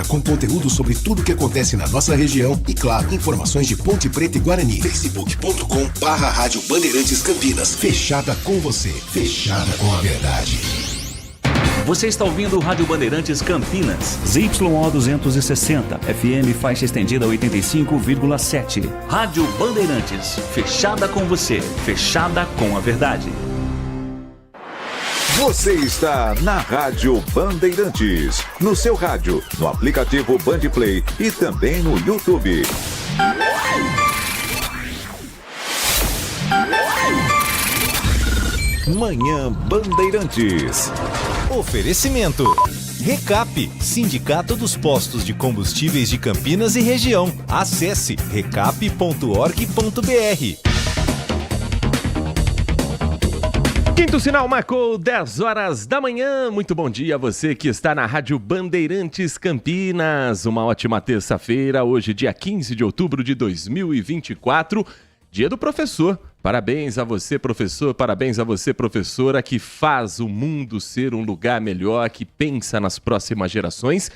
com conteúdo sobre tudo que acontece na nossa região e, claro, informações de Ponte Preta e Guarani. facebook.com/Rádio Bandeirantes Campinas. Fechada com você, fechada com a verdade. Você está ouvindo o Rádio Bandeirantes Campinas. ZYO 260, FM faixa estendida 85,7. Rádio Bandeirantes, fechada com você, fechada com a verdade. Você está na Rádio Bandeirantes, no seu rádio, no aplicativo Bandplay e também no YouTube. Manhã Bandeirantes. Oferecimento. Recap, Sindicato dos Postos de Combustíveis de Campinas e Região. Acesse recap.org.br. Quinto sinal marcou 10 horas da manhã. Muito bom dia a você que está na Rádio Bandeirantes Campinas. Uma ótima terça-feira, hoje dia 15 de outubro de 2024, dia do professor. Parabéns a você, professor, parabéns a você, professora, que faz o mundo ser um lugar melhor, que pensa nas próximas gerações,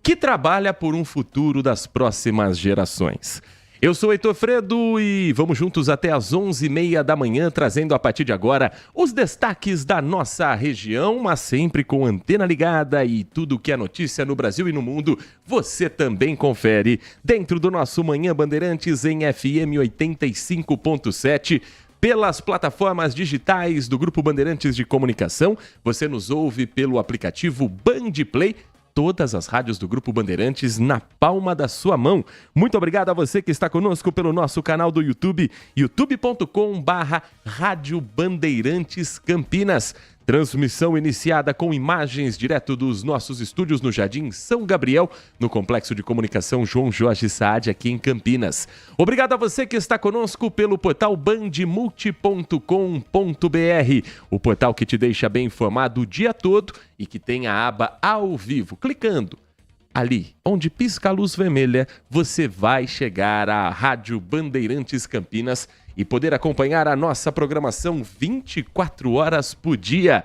que trabalha por um futuro das próximas gerações. Eu sou Heitor Fredo e vamos juntos até às 11h30 da manhã, trazendo a partir de agora os destaques da nossa região, mas sempre com antena ligada e tudo que é notícia no Brasil e no mundo, você também confere dentro do nosso Manhã Bandeirantes em FM 85.7, pelas plataformas digitais do Grupo Bandeirantes de Comunicação. Você nos ouve pelo aplicativo Bandplay. Todas as rádios do Grupo Bandeirantes na palma da sua mão. Muito obrigado a você que está conosco pelo nosso canal do YouTube, youtube.com/Rádio Bandeirantes Campinas. Transmissão iniciada com imagens direto dos nossos estúdios no Jardim São Gabriel, no Complexo de Comunicação João Jorge Saad, aqui em Campinas. Obrigado a você que está conosco pelo portal bandmulti.com.br, o portal que te deixa bem informado o dia todo e que tem a aba ao vivo. Clicando ali onde pisca a luz vermelha, você vai chegar à Rádio Bandeirantes Campinas e poder acompanhar a nossa programação 24 horas por dia.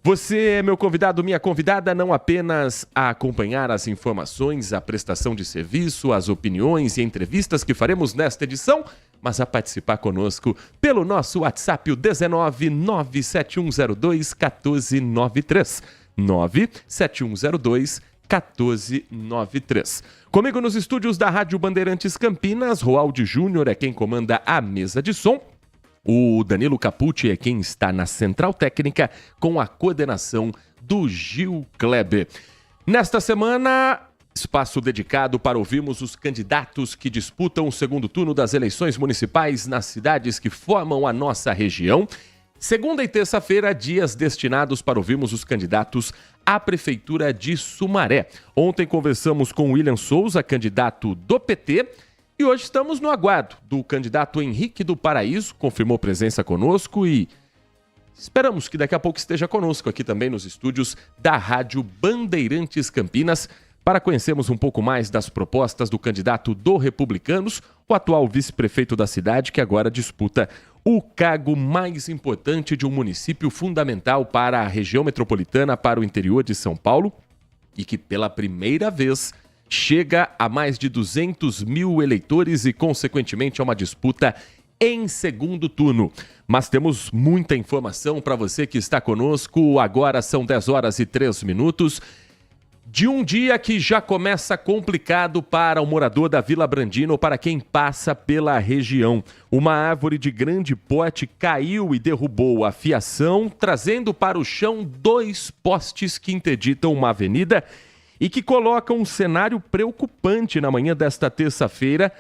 Você é meu convidado, minha convidada, não apenas a acompanhar as informações, a prestação de serviço, as opiniões e entrevistas que faremos nesta edição, mas a participar conosco pelo nosso WhatsApp, o 19 97102 1493. 97102 1493. Comigo nos estúdios da Rádio Bandeirantes Campinas, Roaldi Júnior é quem comanda a mesa de som. O Danilo Capucci é quem está na central técnica com a coordenação do Gil Kleber. Nesta semana, espaço dedicado para ouvirmos os candidatos que disputam o segundo turno das eleições municipais nas cidades que formam a nossa região. Segunda e terça-feira, dias destinados para ouvirmos os candidatos à Prefeitura de Sumaré. Ontem conversamos com William Souza, candidato do PT, e hoje estamos no aguardo do candidato Henrique do Paraíso, confirmou presença conosco e esperamos que daqui a pouco esteja conosco aqui também nos estúdios da Rádio Bandeirantes Campinas, para conhecermos um pouco mais das propostas do candidato do Republicanos, o atual vice-prefeito da cidade, que agora disputa o cargo mais importante de um município fundamental para a região metropolitana, para o interior de São Paulo, e que pela primeira vez chega a mais de 200 mil eleitores e, consequentemente, a uma disputa em segundo turno. Mas temos muita informação para você que está conosco. Agora são 10 horas e 3 minutos. De um dia que já começa complicado para o morador da Vila Brandino, para quem passa pela região. Uma árvore de grande porte caiu e derrubou a fiação, trazendo para o chão 2 postes que interditam uma avenida e que colocam um cenário preocupante na manhã desta terça-feira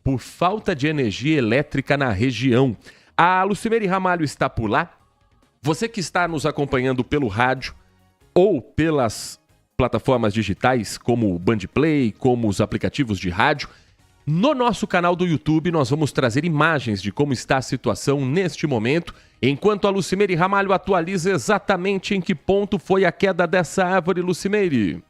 por falta de energia elétrica na região. A Lucimere Ramalho está por lá. Você que está nos acompanhando pelo rádio ou pelas plataformas digitais como o Bandplay, como os aplicativos de rádio, no nosso canal do YouTube nós vamos trazer imagens de como está a situação neste momento, enquanto a Lucimere Ramalho atualiza exatamente em que ponto foi a queda dessa árvore, Lucimere.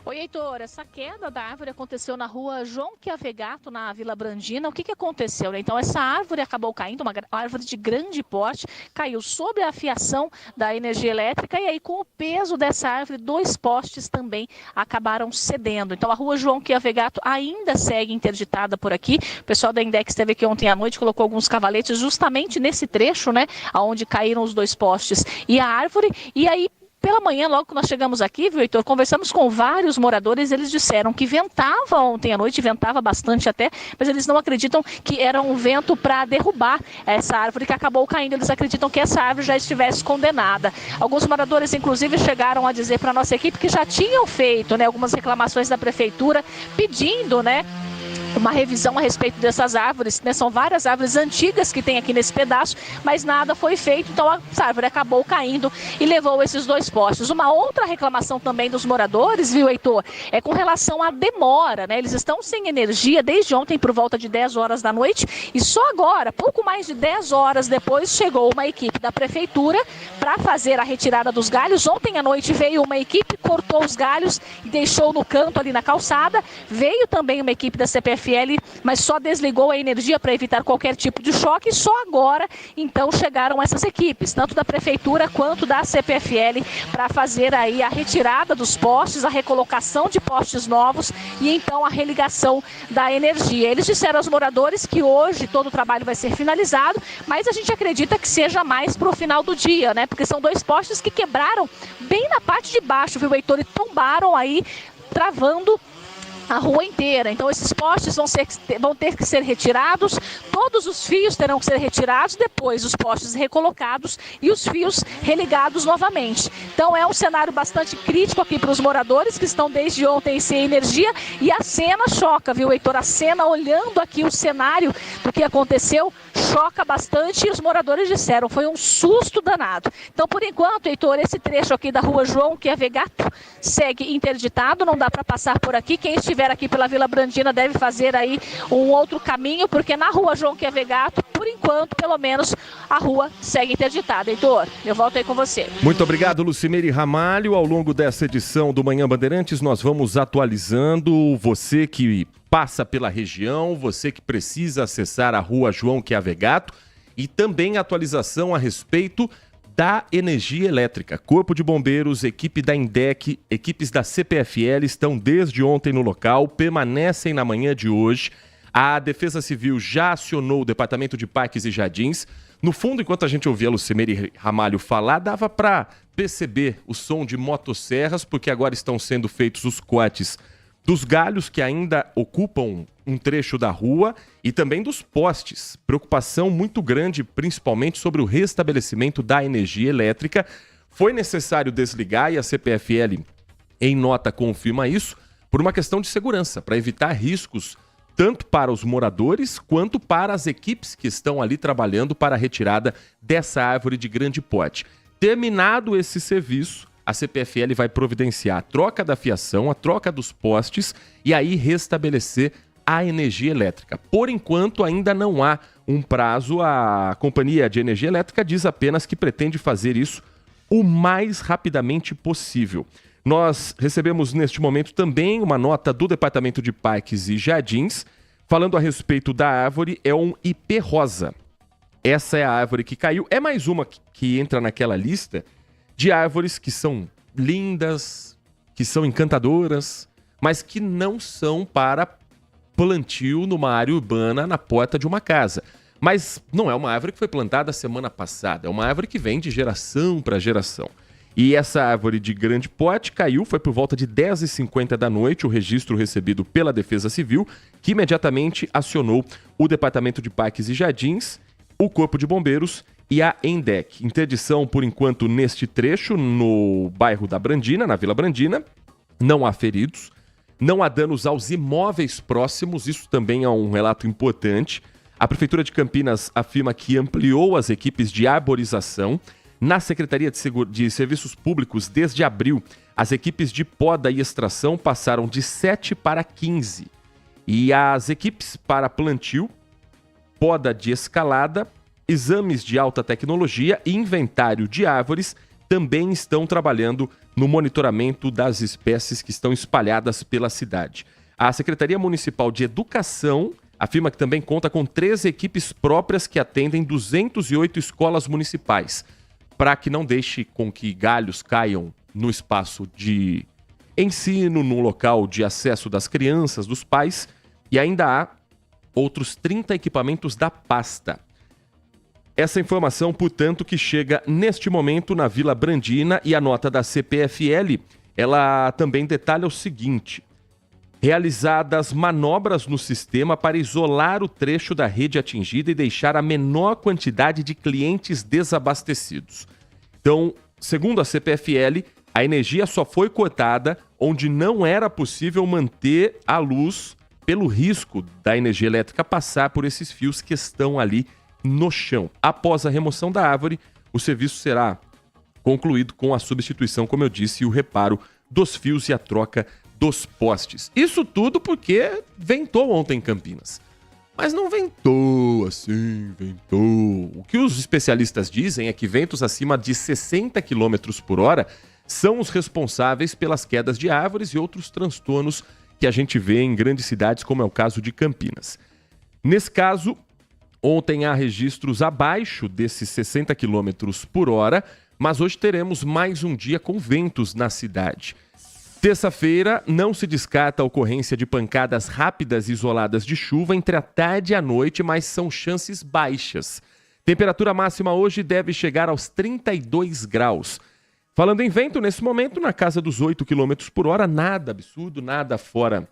Oi, Heitor, essa queda da árvore aconteceu na rua João Chiavegato, na Vila Brandina. O que aconteceu, né? Então, essa árvore acabou caindo, uma árvore de grande porte, caiu sob a fiação da energia elétrica e aí, com o peso dessa árvore, 2 postes também acabaram cedendo. Então, a rua João Chiavegato ainda segue interditada por aqui. O pessoal da Index esteve aqui ontem à noite, colocou alguns cavaletes justamente nesse trecho, né? Onde caíram os 2 postes e a árvore. E aí, pela manhã, logo que nós chegamos aqui, viu, Heitor, conversamos com vários moradores, eles disseram que ventava ontem à noite, ventava bastante até, mas eles não acreditam que era um vento para derrubar essa árvore que acabou caindo, eles acreditam que essa árvore já estivesse condenada. Alguns moradores, inclusive, chegaram a dizer para a nossa equipe que já tinham feito, né, algumas reclamações da prefeitura pedindo, né, uma revisão a respeito dessas árvores, né? São várias árvores antigas que tem aqui nesse pedaço, mas nada foi feito, então essa árvore acabou caindo e levou esses 2 postes. Uma outra reclamação também dos moradores, viu, Heitor, é com relação à demora, né? Eles estão sem energia desde ontem por volta de 10 horas da noite e só agora, pouco mais de 10 horas depois, chegou uma equipe da prefeitura para fazer a retirada dos galhos. Ontem à noite veio uma equipe, cortou os galhos e deixou no canto ali na calçada. Veio também uma equipe da CPFL, mas só desligou a energia para evitar qualquer tipo de choque e só agora, então, chegaram essas equipes, tanto da Prefeitura quanto da CPFL, para fazer aí a retirada dos postes, a recolocação de postes novos e então a religação da energia. Eles disseram aos moradores que hoje todo o trabalho vai ser finalizado, mas a gente acredita que seja mais para o final do dia, né? Porque são 2 postes que quebraram bem na parte de baixo, viu, Heitor, e tombaram aí, travando a rua inteira. Então esses postes vão ter que ser retirados, todos os fios terão que ser retirados, depois os postes recolocados e os fios religados novamente. Então é um cenário bastante crítico aqui para os moradores que estão desde ontem sem energia e a cena choca, viu, Heitor? A cena, olhando aqui o cenário do que aconteceu, choca bastante e os moradores disseram, foi um susto danado. Então, por enquanto, Heitor, esse trecho aqui da rua João Chiavegato segue interditado, não dá para passar por aqui. Quem estiver aqui pela Vila Brandina deve fazer aí um outro caminho, porque na rua João Chiavegato, por enquanto, pelo menos, a rua segue interditada. Heitor, eu volto aí com você. Muito obrigado, Lucimeire Ramalho. Ao longo dessa edição do Manhã Bandeirantes, nós vamos atualizando você que passa pela região, você que precisa acessar a rua João Chiavegato e também atualização a respeito da energia elétrica. Corpo de Bombeiros, equipe da INDEC, equipes da CPFL estão desde ontem no local, permanecem na manhã de hoje. A Defesa Civil já acionou o Departamento de Parques e Jardins. No fundo, enquanto a gente ouvia a Lucimeire Ramalho falar, dava para perceber o som de motosserras, porque agora estão sendo feitos os cortes dos galhos que ainda ocupam um trecho da rua e também dos postes. Preocupação muito grande, principalmente sobre o restabelecimento da energia elétrica. Foi necessário desligar e a CPFL, em nota, confirma isso, por uma questão de segurança, para evitar riscos tanto para os moradores quanto para as equipes que estão ali trabalhando para a retirada dessa árvore de grande porte. Terminado esse serviço, a CPFL vai providenciar a troca da fiação, a troca dos postes e aí restabelecer a energia elétrica. Por enquanto, ainda não há um prazo. A Companhia de Energia Elétrica diz apenas que pretende fazer isso o mais rapidamente possível. Nós recebemos neste momento também uma nota do Departamento de Parques e Jardins falando a respeito da árvore. É um ipê rosa. Essa é a árvore que caiu. É mais uma que entra naquela lista de árvores que são lindas, que são encantadoras, mas que não são para plantio numa área urbana na porta de uma casa. Mas não é uma árvore que foi plantada semana passada, é uma árvore que vem de geração para geração. E essa árvore de grande porte caiu, foi por volta de 10h50 da noite, o registro recebido pela Defesa Civil, que imediatamente acionou o Departamento de Parques e Jardins, o Corpo de Bombeiros e a ENDEC. Interdição, por enquanto, neste trecho, no bairro da Brandina, na Vila Brandina. Não há feridos, não há danos aos imóveis próximos, isso também é um relato importante. A Prefeitura de Campinas afirma que ampliou as equipes de arborização. Na Secretaria de Serviços Públicos, desde abril, as equipes de poda e extração passaram de 7 para 15. E as equipes para plantio, poda de escalada, exames de alta tecnologia e inventário de árvores também estão trabalhando no monitoramento das espécies que estão espalhadas pela cidade. A Secretaria Municipal de Educação afirma que também conta com 13 equipes próprias que atendem 208 escolas municipais, para que não deixe com que galhos caiam no espaço de ensino, no local de acesso das crianças, dos pais, e ainda há outros 30 equipamentos da pasta. Essa informação, portanto, que chega neste momento na Vila Brandina, e a nota da CPFL, ela também detalha o seguinte: realizadas manobras no sistema para isolar o trecho da rede atingida e deixar a menor quantidade de clientes desabastecidos. Então, segundo a CPFL, a energia só foi cortada onde não era possível manter a luz pelo risco da energia elétrica passar por esses fios que estão ali no chão. Após a remoção da árvore, o serviço será concluído com a substituição, como eu disse, e o reparo dos fios e a troca dos postes. Isso tudo porque ventou ontem em Campinas. Mas não ventou assim, ventou. O que os especialistas dizem é que ventos acima de 60 km por hora são os responsáveis pelas quedas de árvores e outros transtornos que a gente vê em grandes cidades, como é o caso de Campinas. Nesse caso, ontem há registros abaixo desses 60 km por hora, mas hoje teremos mais um dia com ventos na cidade. Terça-feira, não se descarta a ocorrência de pancadas rápidas e isoladas de chuva entre a tarde e a noite, mas são chances baixas. Temperatura máxima hoje deve chegar aos 32 graus. Falando em vento, nesse momento, na casa dos 8 km por hora, nada absurdo, nada fora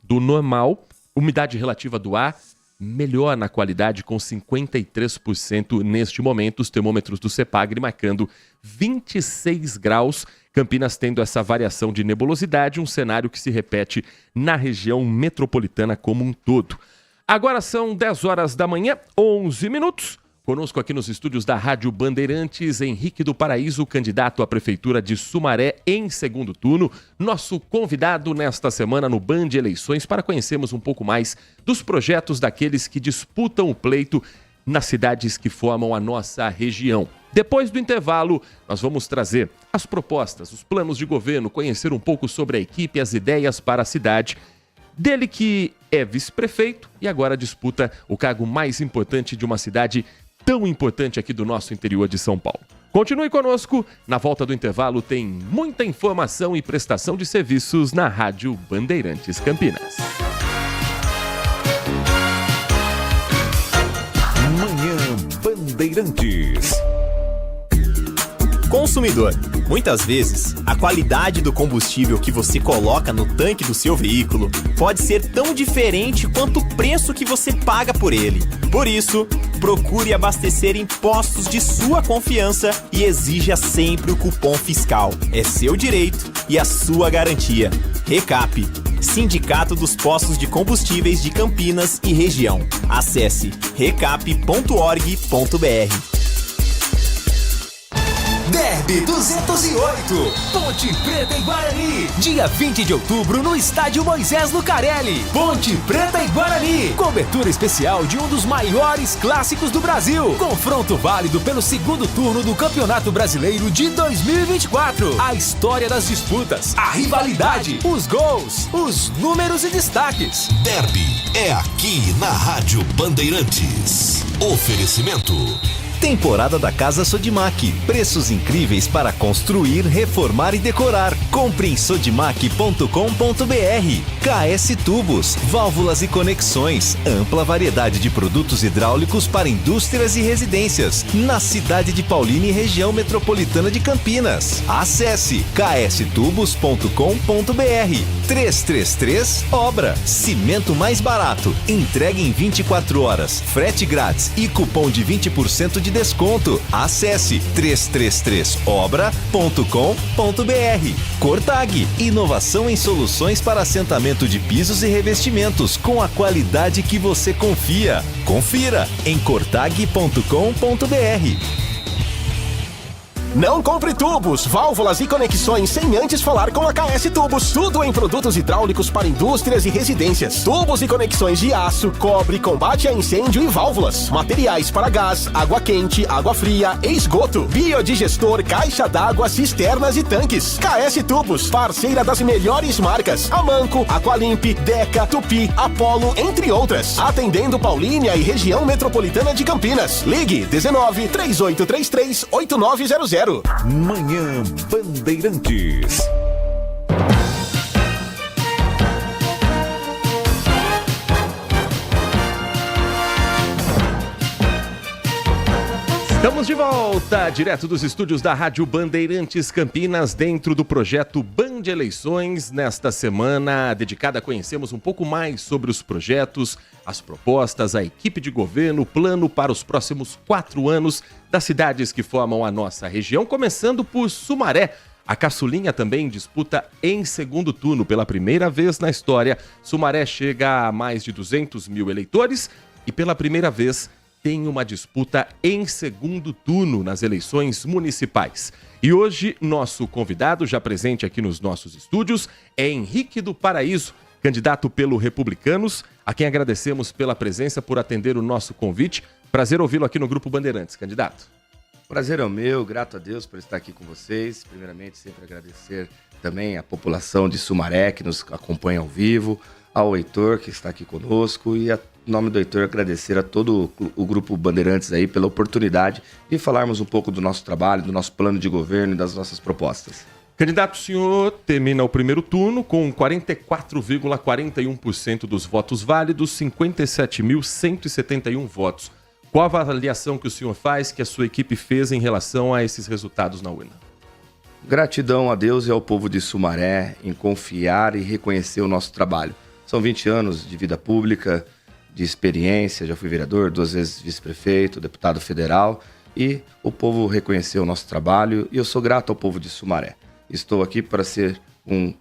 do normal. Umidade relativa do ar melhor na qualidade, com 53% neste momento. Os termômetros do CEPAGRE marcando 26 graus. Campinas tendo essa variação de nebulosidade, um cenário que se repete na região metropolitana como um todo. Agora são 10 horas da manhã, 11 minutos. Conosco aqui nos estúdios da Rádio Bandeirantes, Henrique do Paraíso, candidato à Prefeitura de Sumaré em segundo turno. Nosso convidado nesta semana no Band Eleições para conhecermos um pouco mais dos projetos daqueles que disputam o pleito nas cidades que formam a nossa região. Depois do intervalo, nós vamos trazer as propostas, os planos de governo, conhecer um pouco sobre a equipe, as ideias para a cidade. Dele que é vice-prefeito e agora disputa o cargo mais importante de uma cidade tão importante aqui do nosso interior de São Paulo. Continue conosco, na volta do intervalo tem muita informação e prestação de serviços na Rádio Bandeirantes Campinas. Manhã Bandeirantes. Consumidor, muitas vezes, a qualidade do combustível que você coloca no tanque do seu veículo pode ser tão diferente quanto o preço que você paga por ele. Por isso, procure abastecer em postos de sua confiança e exija sempre o cupom fiscal. É seu direito e a sua garantia. Recap, Sindicato dos Postos de Combustíveis de Campinas e Região. Acesse recap.org.br. Derby 208, Ponte Preta e Guarani. Dia 20 de outubro no Estádio Moisés Lucarelli. Ponte Preta e Guarani. Cobertura especial de um dos maiores clássicos do Brasil. Confronto válido pelo segundo turno do Campeonato Brasileiro de 2024. A história das disputas, a rivalidade, os gols, os números e destaques. Derby é aqui na Rádio Bandeirantes. Oferecimento. Temporada da Casa Sodimac. Preços incríveis para construir, reformar e decorar. Compre em sodimac.com.br. KS Tubos, válvulas e conexões. Ampla variedade de produtos hidráulicos para indústrias e residências. Na cidade de Paulínia e região metropolitana de Campinas. Acesse kstubos.com.br. 333 Obra. Cimento mais barato. Entregue em 24 horas. Frete grátis e cupom de 20% de desconto. Acesse 333obra.com.br. Cortag, inovação em soluções para assentamento de pisos e revestimentos com a qualidade que você confia. Confira em cortag.com.br. Não compre tubos, válvulas e conexões sem antes falar com a KS Tubos. Tudo em produtos hidráulicos para indústrias e residências. Tubos e conexões de aço, cobre, combate a incêndio e válvulas. Materiais para gás, água quente, água fria e esgoto. Biodigestor, caixa d'água, cisternas e tanques. KS Tubos, parceira das melhores marcas. Amanco, Aqualimp, Deca, Tupi, Apollo, entre outras. Atendendo Paulínia e região metropolitana de Campinas. Ligue 19 3833 8900. Manhã Bandeirantes. Estamos de volta, direto dos estúdios da Rádio Bandeirantes Campinas, dentro do projeto Band Eleições. Nesta semana dedicada a conhecermos um pouco mais sobre os projetos, as propostas, a equipe de governo, o plano para os próximos 4 anos das cidades que formam a nossa região, começando por Sumaré. A Caçulinha também disputa em segundo turno pela primeira vez na história. Sumaré chega a mais de 200 mil eleitores e pela primeira vez tem uma disputa em segundo turno nas eleições municipais. E hoje, nosso convidado, já presente aqui nos nossos estúdios, é Henrique do Paraíso, candidato pelo Republicanos, a quem agradecemos pela presença, por atender o nosso convite. Prazer ouvi-lo aqui no Grupo Bandeirantes, candidato. Prazer é o meu, grato a Deus por estar aqui com vocês. Primeiramente, sempre agradecer também a população de Sumaré, que nos acompanha ao vivo, ao Heitor, que está aqui conosco, e em nome do Heitor, agradecer a todo o Grupo Bandeirantes aí pela oportunidade de falarmos um pouco do nosso trabalho, do nosso plano de governo e das nossas propostas. Candidato, o senhor termina o primeiro turno com 44,41% dos votos válidos, 57.171 votos. Qual a avaliação que o senhor faz, que a sua equipe fez em relação a esses resultados na urna? Gratidão a Deus e ao povo de Sumaré em confiar e reconhecer o nosso trabalho. São 20 anos de vida pública, de experiência, já fui vereador, 2 vezes vice-prefeito, deputado federal, e o povo reconheceu o nosso trabalho e eu sou grato ao povo de Sumaré. Estou aqui para ser um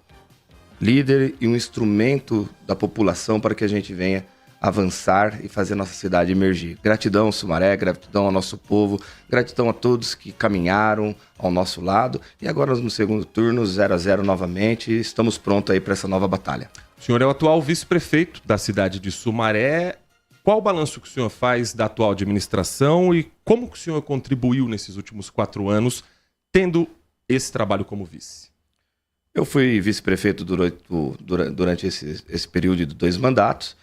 líder e um instrumento da população para que a gente venha avançar e fazer nossa cidade emergir. Gratidão, Sumaré, gratidão ao nosso povo, gratidão a todos que caminharam ao nosso lado e agora no segundo turno, 0-0 novamente, estamos prontos aí para essa nova batalha. O senhor é o atual vice-prefeito da cidade de Sumaré. Qual o balanço que o senhor faz da atual administração e como que o senhor contribuiu nesses últimos 4 anos, tendo esse trabalho como vice? Eu fui vice-prefeito durante esse período de 2 mandatos.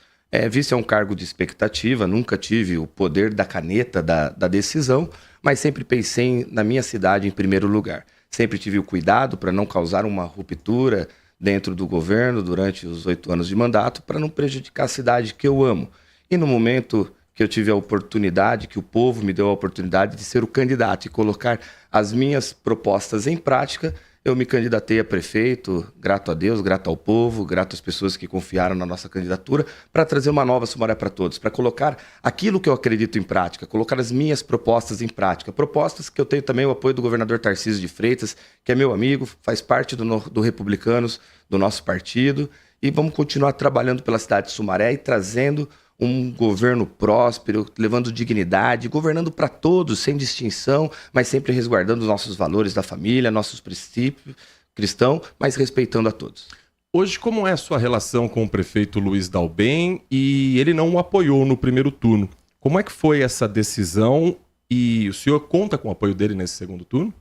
Vice é um cargo de expectativa, nunca tive o poder da caneta da decisão, mas sempre pensei na minha cidade em primeiro lugar. Sempre tive o cuidado para não causar uma ruptura dentro do governo durante os 8 anos de mandato, para não prejudicar a cidade que eu amo. E no momento que eu tive a oportunidade, que o povo me deu a oportunidade de ser o candidato e colocar as minhas propostas em prática, eu me candidatei a prefeito, grato a Deus, grato ao povo, grato às pessoas que confiaram na nossa candidatura, para trazer uma nova Sumaré para todos, para colocar aquilo que eu acredito em prática, colocar as minhas propostas em prática. Propostas que eu tenho também o apoio do governador Tarcísio de Freitas, que é meu amigo, faz parte do Republicanos, do nosso partido, e vamos continuar trabalhando pela cidade de Sumaré e trazendo um governo próspero, levando dignidade, governando para todos, sem distinção, mas sempre resguardando os nossos valores da família, nossos princípios cristãos, mas respeitando a todos. Hoje, como é a sua relação com o prefeito Luiz Dalben e ele não o apoiou no primeiro turno? Como é que foi essa decisão e o senhor conta com o apoio dele nesse segundo turno?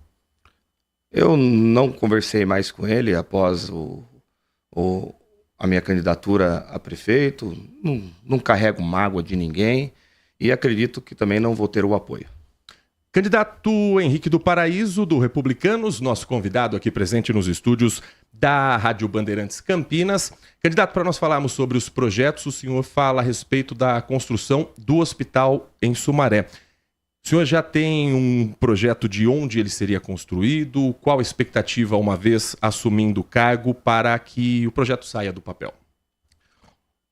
Eu não conversei mais com ele após a minha candidatura a prefeito, não carrego mágoa de ninguém e acredito que também não vou ter o apoio. Candidato Henrique do Paraíso, do Republicanos, nosso convidado aqui presente nos estúdios da Rádio Bandeirantes Campinas. Candidato, para nós falarmos sobre os projetos, o senhor fala a respeito da construção do hospital em Sumaré. O senhor já tem um projeto de onde ele seria construído? Qual a expectativa, uma vez assumindo o cargo, para que o projeto saia do papel?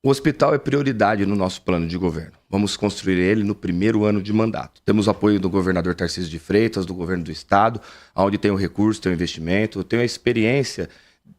O hospital é prioridade no nosso plano de governo. Vamos construir ele no primeiro ano de mandato. Temos apoio do governador Tarcísio de Freitas, do governo do estado, onde tem o recurso, tem o investimento, tem a experiência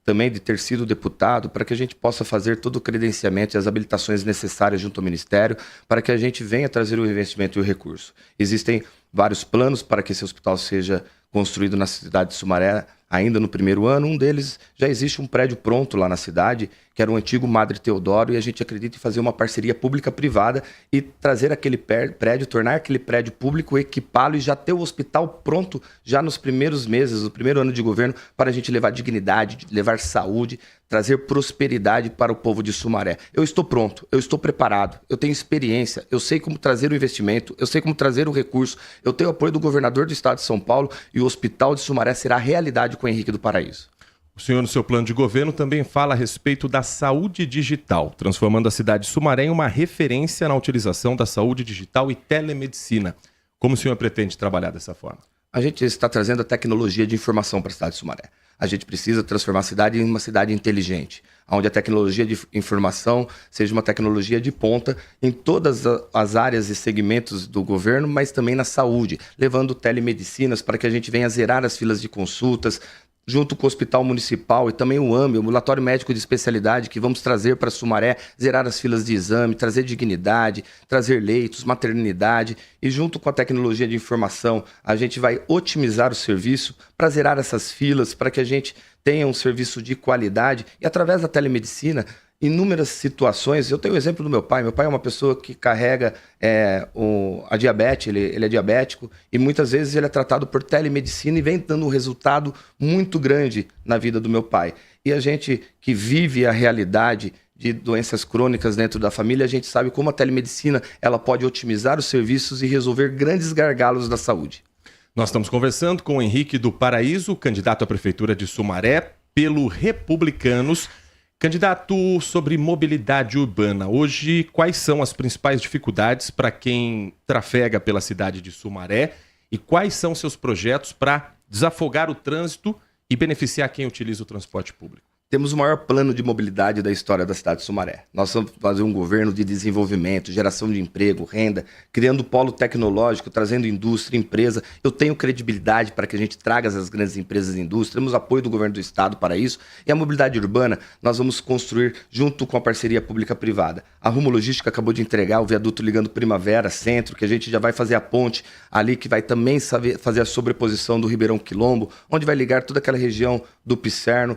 também de ter sido deputado, para que a gente possa fazer todo o credenciamento e as habilitações necessárias junto ao Ministério, para que a gente venha trazer o investimento e o recurso. Existem vários planos para que esse hospital seja construído na cidade de Sumaré ainda no primeiro ano. Um deles, já existe um prédio pronto lá na cidade, que era o antigo Madre Teodoro, e a gente acredita em fazer uma parceria pública-privada e trazer aquele prédio, tornar aquele prédio público, equipá-lo e já ter o hospital pronto já nos primeiros meses, no primeiro ano de governo, para a gente levar dignidade, levar saúde, trazer prosperidade para o povo de Sumaré. Eu estou pronto, eu estou preparado, eu tenho experiência, eu sei como trazer o investimento, eu sei como trazer o recurso, eu tenho o apoio do governador do estado de São Paulo e o Hospital de Sumaré será realidade com o Henrique do Paraíso. O senhor, no seu plano de governo, também fala a respeito da saúde digital, transformando a cidade de Sumaré em uma referência na utilização da saúde digital e telemedicina. Como o senhor pretende trabalhar dessa forma? A gente está trazendo a tecnologia de informação para a cidade de Sumaré. A gente precisa transformar a cidade em uma cidade inteligente, onde a tecnologia de informação seja uma tecnologia de ponta em todas as áreas e segmentos do governo, mas também na saúde, levando telemedicinas para que a gente venha zerar as filas de consultas, junto com o Hospital Municipal e também o AME, o Ambulatório Médico de Especialidade, que vamos trazer para Sumaré, zerar as filas de exame, trazer dignidade, trazer leitos, maternidade, e junto com a tecnologia de informação, a gente vai otimizar o serviço para zerar essas filas, para que a gente tenha um serviço de qualidade, e através da telemedicina, inúmeras situações. Eu tenho o exemplo do meu pai. Meu pai é uma pessoa que carrega a diabetes, ele é diabético, e muitas vezes ele é tratado por telemedicina e vem dando um resultado muito grande na vida do meu pai. E a gente que vive a realidade de doenças crônicas dentro da família, a gente sabe como a telemedicina ela pode otimizar os serviços e resolver grandes gargalos da saúde. Nós estamos conversando com o Henrique do Paraíso, candidato à Prefeitura de Sumaré, pelo Republicanos. Candidato, sobre mobilidade urbana, hoje quais são as principais dificuldades para quem trafega pela cidade de Sumaré e quais são seus projetos para desafogar o trânsito e beneficiar quem utiliza o transporte público? Temos o maior plano de mobilidade da história da cidade de Sumaré. Nós vamos fazer um governo de desenvolvimento, geração de emprego, renda, criando polo tecnológico, trazendo indústria, empresa. Eu tenho credibilidade para que a gente traga as grandes empresas e indústria. Temos apoio do governo do estado para isso. E a mobilidade urbana nós vamos construir junto com a parceria pública-privada. A Rumo Logística acabou de entregar o viaduto ligando Primavera, Centro, que a gente já vai fazer a ponte ali, que vai também fazer a sobreposição do Ribeirão Quilombo, onde vai ligar toda aquela região do Pisserno.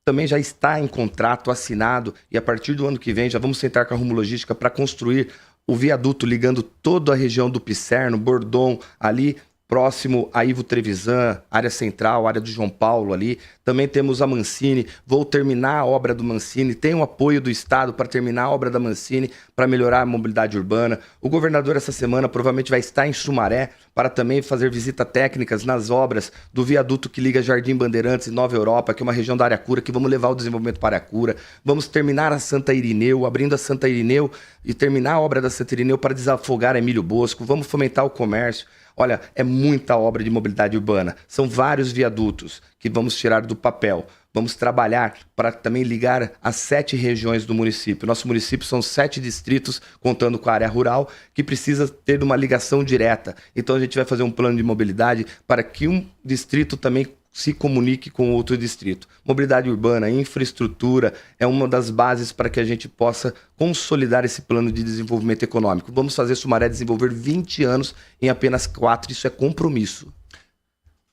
Também já está em contrato assinado e a partir do ano que vem já vamos sentar com a Rumo Logística para construir o viaduto ligando toda a região do Pisserno, Bordon, ali próximo a Ivo Trevisan, área central, área do João Paulo ali. Também temos a Mancini, vou terminar a obra do Mancini, tenho o apoio do Estado para terminar a obra da Mancini, para melhorar a mobilidade urbana. O governador essa semana provavelmente vai estar em Sumaré para também fazer visitas técnicas nas obras do viaduto que liga Jardim Bandeirantes e Nova Europa, que é uma região da Aracura, que vamos levar o desenvolvimento para a Aracura. Vamos terminar a Santa Irineu, abrindo a Santa Irineu e terminar a obra da Santa Irineu para desafogar Emílio Bosco. Vamos fomentar o comércio. Olha, é muita obra de mobilidade urbana. São vários viadutos que vamos tirar do papel. Vamos trabalhar para também ligar as 7 regiões do município. Nosso município são 7 distritos, contando com a área rural, que precisa ter uma ligação direta. Então a gente vai fazer um plano de mobilidade para que um distrito também se comunique com outro distrito. Mobilidade urbana, infraestrutura, é uma das bases para que a gente possa consolidar esse plano de desenvolvimento econômico. Vamos fazer Sumaré desenvolver 20 anos em apenas 4, isso é compromisso.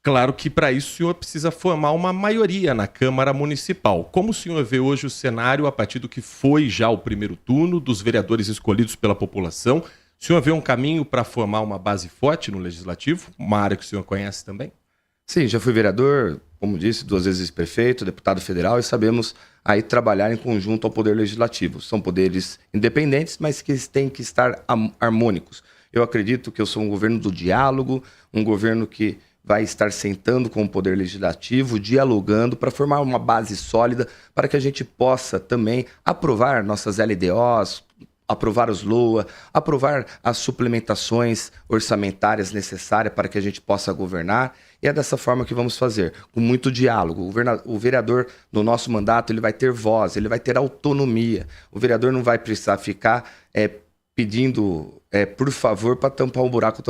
Claro que para isso o senhor precisa formar uma maioria na Câmara Municipal. Como o senhor vê hoje o cenário a partir do que foi já o primeiro turno, dos vereadores escolhidos pela população? O senhor vê um caminho para formar uma base forte no Legislativo, uma área que o senhor conhece também? Sim, já fui vereador, como disse, 2 vezes prefeito, deputado federal, e sabemos aí trabalhar em conjunto ao Poder Legislativo. São poderes independentes, mas que têm que estar harmônicos. Eu acredito que eu sou um governo do diálogo, um governo que vai estar sentando com o Poder Legislativo, dialogando para formar uma base sólida para que a gente possa também aprovar nossas LDOs, aprovar os LOA, aprovar as suplementações orçamentárias necessárias para que a gente possa governar. E é dessa forma que vamos fazer, com muito diálogo. O vereador, no nosso mandato, ele vai ter voz, ele vai ter autonomia. O vereador não vai precisar ficar pedindo, por favor, para tampar um buraco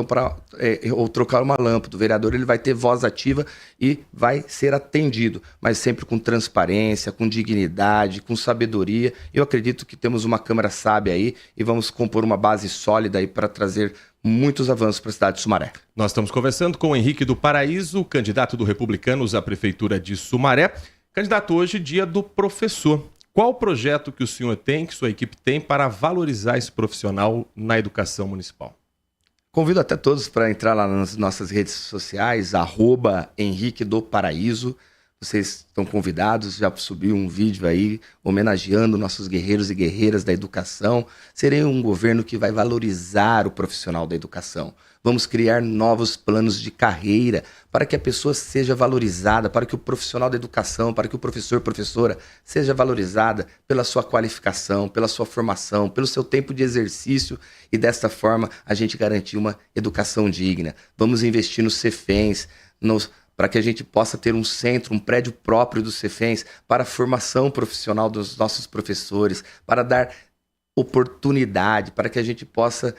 ou trocar uma lâmpada. O vereador ele vai ter voz ativa e vai ser atendido, mas sempre com transparência, com dignidade, com sabedoria. Eu acredito que temos uma Câmara sábia aí e vamos compor uma base sólida aí para trazer muitos avanços para a cidade de Sumaré. Nós estamos conversando com o Henrique do Paraíso, candidato do Republicanos à Prefeitura de Sumaré. Candidato, hoje, dia do professor. Qual o projeto que o senhor tem, que sua equipe tem, para valorizar esse profissional na educação municipal? Convido até todos para entrar lá nas nossas redes sociais, @Henrique do Paraíso. Vocês estão convidados, já subiu um vídeo aí homenageando nossos guerreiros e guerreiras da educação. Serei um governo que vai valorizar o profissional da educação. Vamos criar novos planos de carreira para que a pessoa seja valorizada, para que o profissional da educação, para que o professor, professora, seja valorizada pela sua qualificação, pela sua formação, pelo seu tempo de exercício e desta forma a gente garantir uma educação digna. Vamos investir nos Cefens, para que a gente possa ter um centro, um prédio próprio dos Cefens para a formação profissional dos nossos professores, para dar oportunidade, para que a gente possa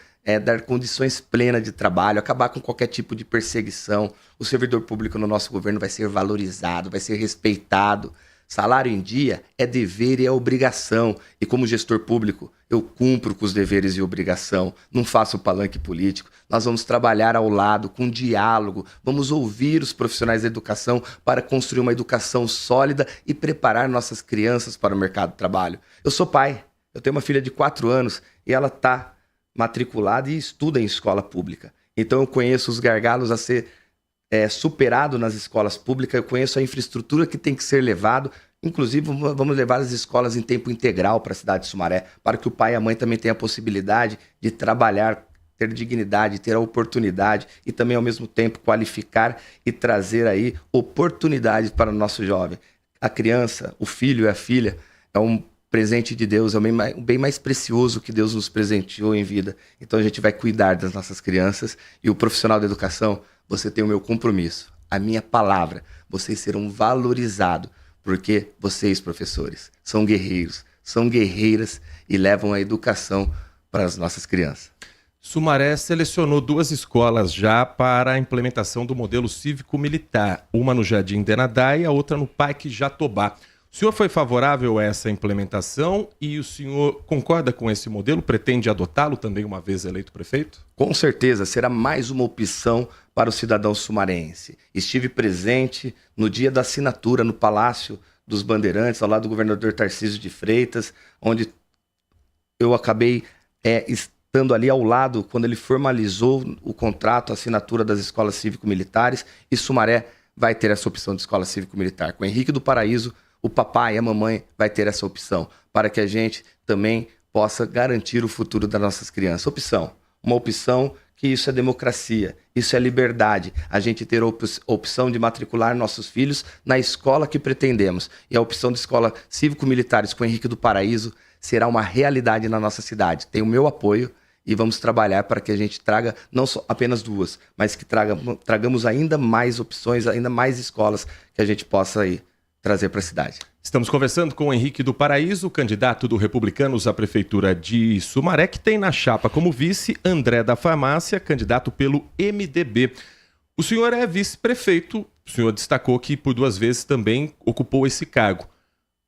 dar condições plenas de trabalho, acabar com qualquer tipo de perseguição. O servidor público no nosso governo vai ser valorizado, vai ser respeitado. Salário em dia é dever e é obrigação. E como gestor público, eu cumpro com os deveres e obrigação. Não faço palanque político. Nós vamos trabalhar ao lado, com diálogo. Vamos ouvir os profissionais da educação para construir uma educação sólida e preparar nossas crianças para o mercado de trabalho. Eu sou pai. Eu tenho uma filha de 4 anos e ela está matriculada e estuda em escola pública. Então eu conheço os gargalos a ser superado nas escolas públicas, eu conheço a infraestrutura que tem que ser levado, inclusive vamos levar as escolas em tempo integral para a cidade de Sumaré, para que o pai e a mãe também tenham a possibilidade de trabalhar, ter dignidade, ter a oportunidade e também ao mesmo tempo qualificar e trazer aí oportunidades para o nosso jovem. A criança, o filho e a filha é um presente de Deus, é o bem mais precioso que Deus nos presenteou em vida. Então a gente vai cuidar das nossas crianças e o profissional da educação, você tem o meu compromisso, a minha palavra, vocês serão valorizados, porque vocês, professores, são guerreiros, são guerreiras e levam a educação para as nossas crianças. Sumaré selecionou 2 escolas já para a implementação do modelo cívico-militar, uma no Jardim Denadá e a outra no Parque Jatobá. O senhor foi favorável a essa implementação e o senhor concorda com esse modelo? Pretende adotá-lo também uma vez eleito prefeito? Com certeza, será mais uma opção para o cidadão sumarense. Estive presente no dia da assinatura no Palácio dos Bandeirantes, ao lado do governador Tarcísio de Freitas, onde eu acabei estando ali ao lado quando ele formalizou o contrato, a assinatura das escolas cívico-militares, e Sumaré vai ter essa opção de escola cívico-militar. Com Henrique do Paraíso, o papai e a mamãe vai ter essa opção, para que a gente também possa garantir o futuro das nossas crianças. Uma opção que isso é democracia, isso é liberdade. A gente ter a opção de matricular nossos filhos na escola que pretendemos. E a opção de escola cívico-militares com Henrique do Paraíso será uma realidade na nossa cidade. Tem o meu apoio e vamos trabalhar para que a gente traga não só apenas 2, mas que tragamos ainda mais opções, ainda mais escolas que a gente possa aí trazer para a cidade. Estamos conversando com o Henrique do Paraíso, candidato do Republicanos à Prefeitura de Sumaré, que tem na chapa como vice André da Farmácia, candidato pelo MDB. O senhor é vice-prefeito, o senhor destacou que por 2 vezes também ocupou esse cargo.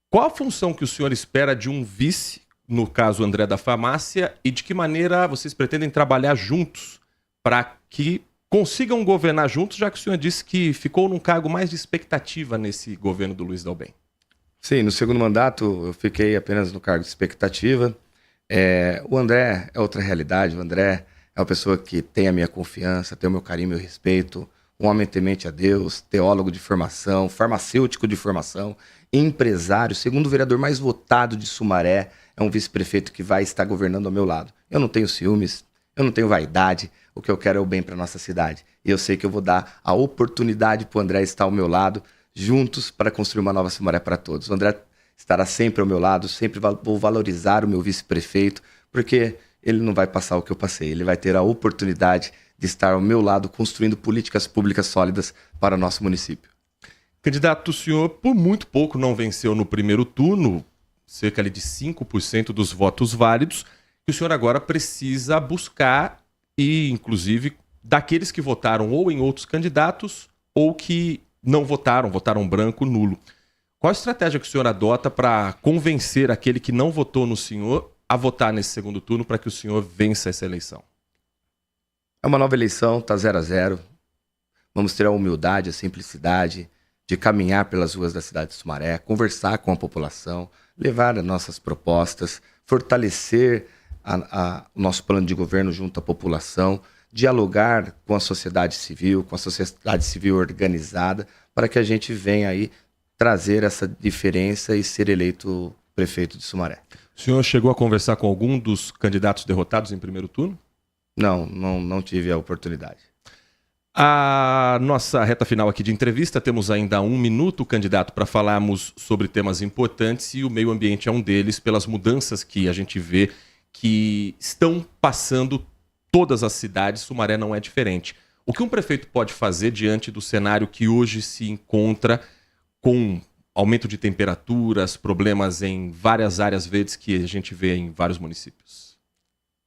Qual a função que o senhor espera de um vice, no caso André da Farmácia, e de que maneira vocês pretendem trabalhar juntos para que consigam governar juntos, já que o senhor disse que ficou num cargo mais de expectativa nesse governo do Luiz Dalben? Sim, no segundo mandato eu fiquei apenas no cargo de expectativa. O André é outra realidade, o André é uma pessoa que tem a minha confiança, tem o meu carinho, meu respeito, um homem temente a Deus, teólogo de formação, farmacêutico de formação, empresário, segundo vereador mais votado de Sumaré, é um vice-prefeito que vai estar governando ao meu lado. Eu não tenho ciúmes, eu não tenho vaidade, o que eu quero é o bem para nossa cidade. E eu sei que eu vou dar a oportunidade para o André estar ao meu lado, juntos para construir uma nova Sumaré para todos. O André estará sempre ao meu lado, sempre vou valorizar o meu vice-prefeito, porque ele não vai passar o que eu passei, ele vai ter a oportunidade de estar ao meu lado construindo políticas públicas sólidas para o nosso município. Candidato, o senhor por muito pouco não venceu no primeiro turno, cerca de 5% dos votos válidos, que o senhor agora precisa buscar e, inclusive, daqueles que votaram ou em outros candidatos ou que não votaram branco, nulo. Qual a estratégia que o senhor adota para convencer aquele que não votou no senhor a votar nesse segundo turno para que o senhor vença essa eleição? É uma nova eleição, está 0-0. Vamos ter a humildade, a simplicidade de caminhar pelas ruas da cidade de Sumaré, conversar com a população, levar as nossas propostas, fortalecer o nosso plano de governo junto à população, dialogar com a sociedade civil organizada, para que a gente venha aí trazer essa diferença e ser eleito prefeito de Sumaré. O senhor chegou a conversar com algum dos candidatos derrotados em primeiro turno? Não tive a oportunidade. A nossa reta final aqui de entrevista, temos ainda 1 minuto, candidato, para falarmos sobre temas importantes e o meio ambiente é um deles, pelas mudanças que a gente vê que estão passando todas as cidades. Sumaré não é diferente. O que um prefeito pode fazer diante do cenário que hoje se encontra com aumento de temperaturas, problemas em várias áreas verdes que a gente vê em vários municípios?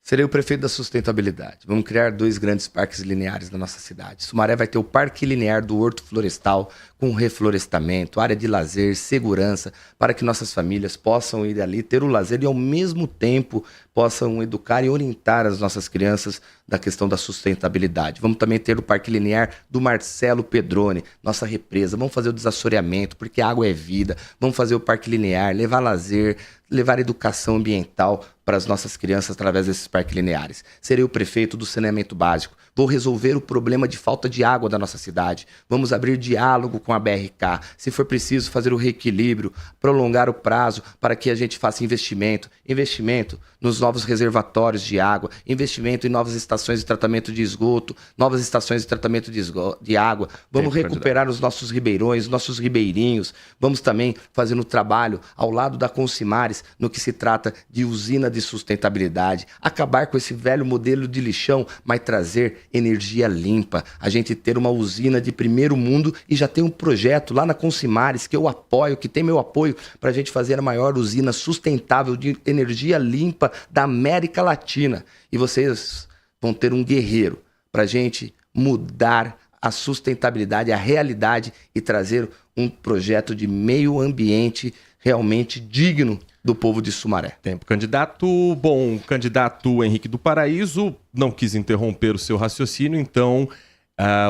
Serei o prefeito da sustentabilidade. Vamos criar 2 grandes parques lineares na nossa cidade. Sumaré vai ter o Parque Linear do Horto Florestal, com reflorestamento, área de lazer, segurança, para que nossas famílias possam ir ali, ter o lazer e, ao mesmo tempo, possam educar e orientar as nossas crianças da questão da sustentabilidade. Vamos também ter o Parque Linear do Marcelo Pedrone, nossa represa. Vamos fazer o desassoreamento, porque a água é vida. Vamos fazer o Parque Linear, levar lazer, levar educação ambiental para as nossas crianças através desses parques lineares. Serei o prefeito do saneamento básico. Vou resolver o problema de falta de água da nossa cidade. Vamos abrir diálogo com a BRK. Se for preciso, fazer o reequilíbrio, prolongar o prazo para que a gente faça investimento. Investimento nos novos reservatórios de água, investimento em novas estações de tratamento de esgoto, novas estações de tratamento de água. Vamos recuperar os nossos ribeirões, nossos ribeirinhos. Vamos também fazer um trabalho ao lado da Consimares no que se trata de usina de sustentabilidade. Acabar com esse velho modelo de lixão, mas trazer energia limpa. A gente ter uma usina de primeiro mundo e já tem um projeto lá na Consimares que eu apoio, que tem meu apoio, para a gente fazer a maior usina sustentável de energia limpa da América Latina. E vocês vão ter um guerreiro para a gente mudar a sustentabilidade, a realidade e trazer um projeto de meio ambiente realmente digno do povo de Sumaré. Tempo, candidato. Bom, candidato Henrique do Paraíso não quis interromper o seu raciocínio, então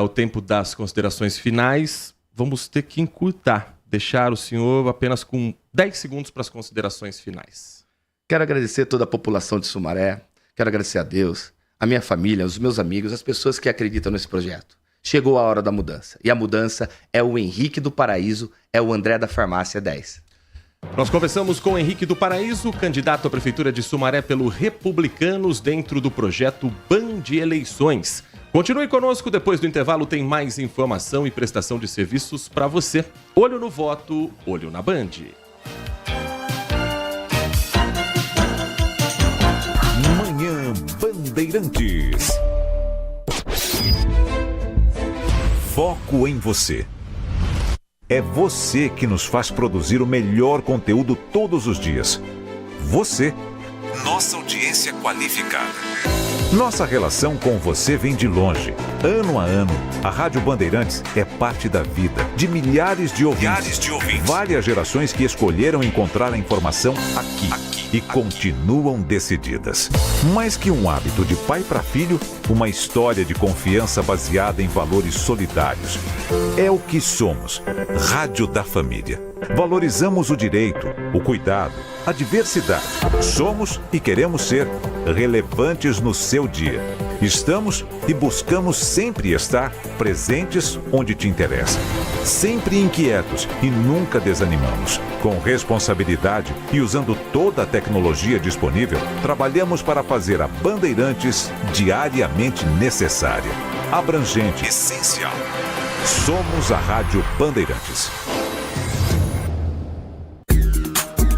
o tempo das considerações finais vamos ter que encurtar, deixar o senhor apenas com 10 segundos para as considerações finais. Quero agradecer toda a população de Sumaré, quero agradecer a Deus, a minha família, os meus amigos, as pessoas que acreditam nesse projeto. Chegou a hora da mudança, e a mudança é o Henrique do Paraíso, é o André da Farmácia 10. Nós conversamos com Henrique do Paraíso, candidato à Prefeitura de Sumaré pelo Republicanos, dentro do projeto Band Eleições. Continue conosco, depois do intervalo tem mais informação e prestação de serviços para você. Olho no voto, olho na Band. Manhã Bandeirantes. Foco em você. É você que nos faz produzir o melhor conteúdo todos os dias. Você, nossa audiência qualificada. Nossa relação com você vem de longe. Ano a ano, a Rádio Bandeirantes é parte da vida de milhares de ouvintes. Várias gerações que escolheram encontrar a informação aqui e continuam decididas. Mais que um hábito de pai para filho, uma história de confiança baseada em valores solidários. É o que somos, Rádio da Família. Valorizamos o direito, o cuidado, a diversidade. Somos e queremos ser relevantes no seu dia. Estamos e buscamos sempre estar presentes onde te interessa. Sempre inquietos e nunca desanimamos. Com responsabilidade e usando toda a tecnologia disponível, trabalhamos para fazer a Bandeirantes diariamente necessária, abrangente, essencial. Somos a Rádio Bandeirantes.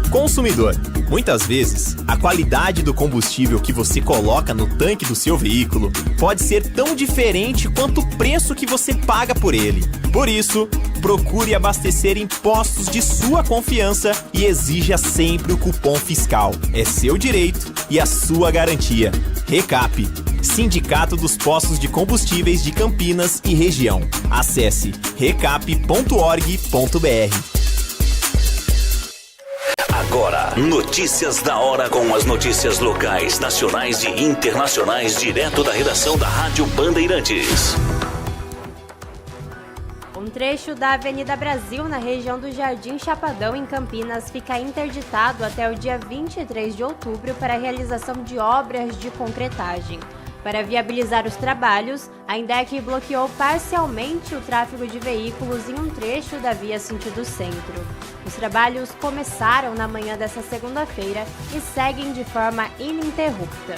Consumidor, muitas vezes, a qualidade do combustível que você coloca no tanque do seu veículo pode ser tão diferente quanto o preço que você paga por ele. Por isso, procure abastecer em postos de sua confiança e exija sempre o cupom fiscal. É seu direito e a sua garantia. Recap, Sindicato dos Postos de Combustíveis de Campinas e Região. Acesse recap.org.br. Agora, notícias da hora com as notícias locais, nacionais e internacionais, direto da redação da Rádio Bandeirantes. Um trecho da Avenida Brasil, na região do Jardim Chapadão, em Campinas, fica interditado até o dia 23 de outubro para a realização de obras de concretagem. Para viabilizar os trabalhos, a INDEC bloqueou parcialmente o tráfego de veículos em um trecho da via sentido centro. Os trabalhos começaram na manhã desta segunda-feira e seguem de forma ininterrupta.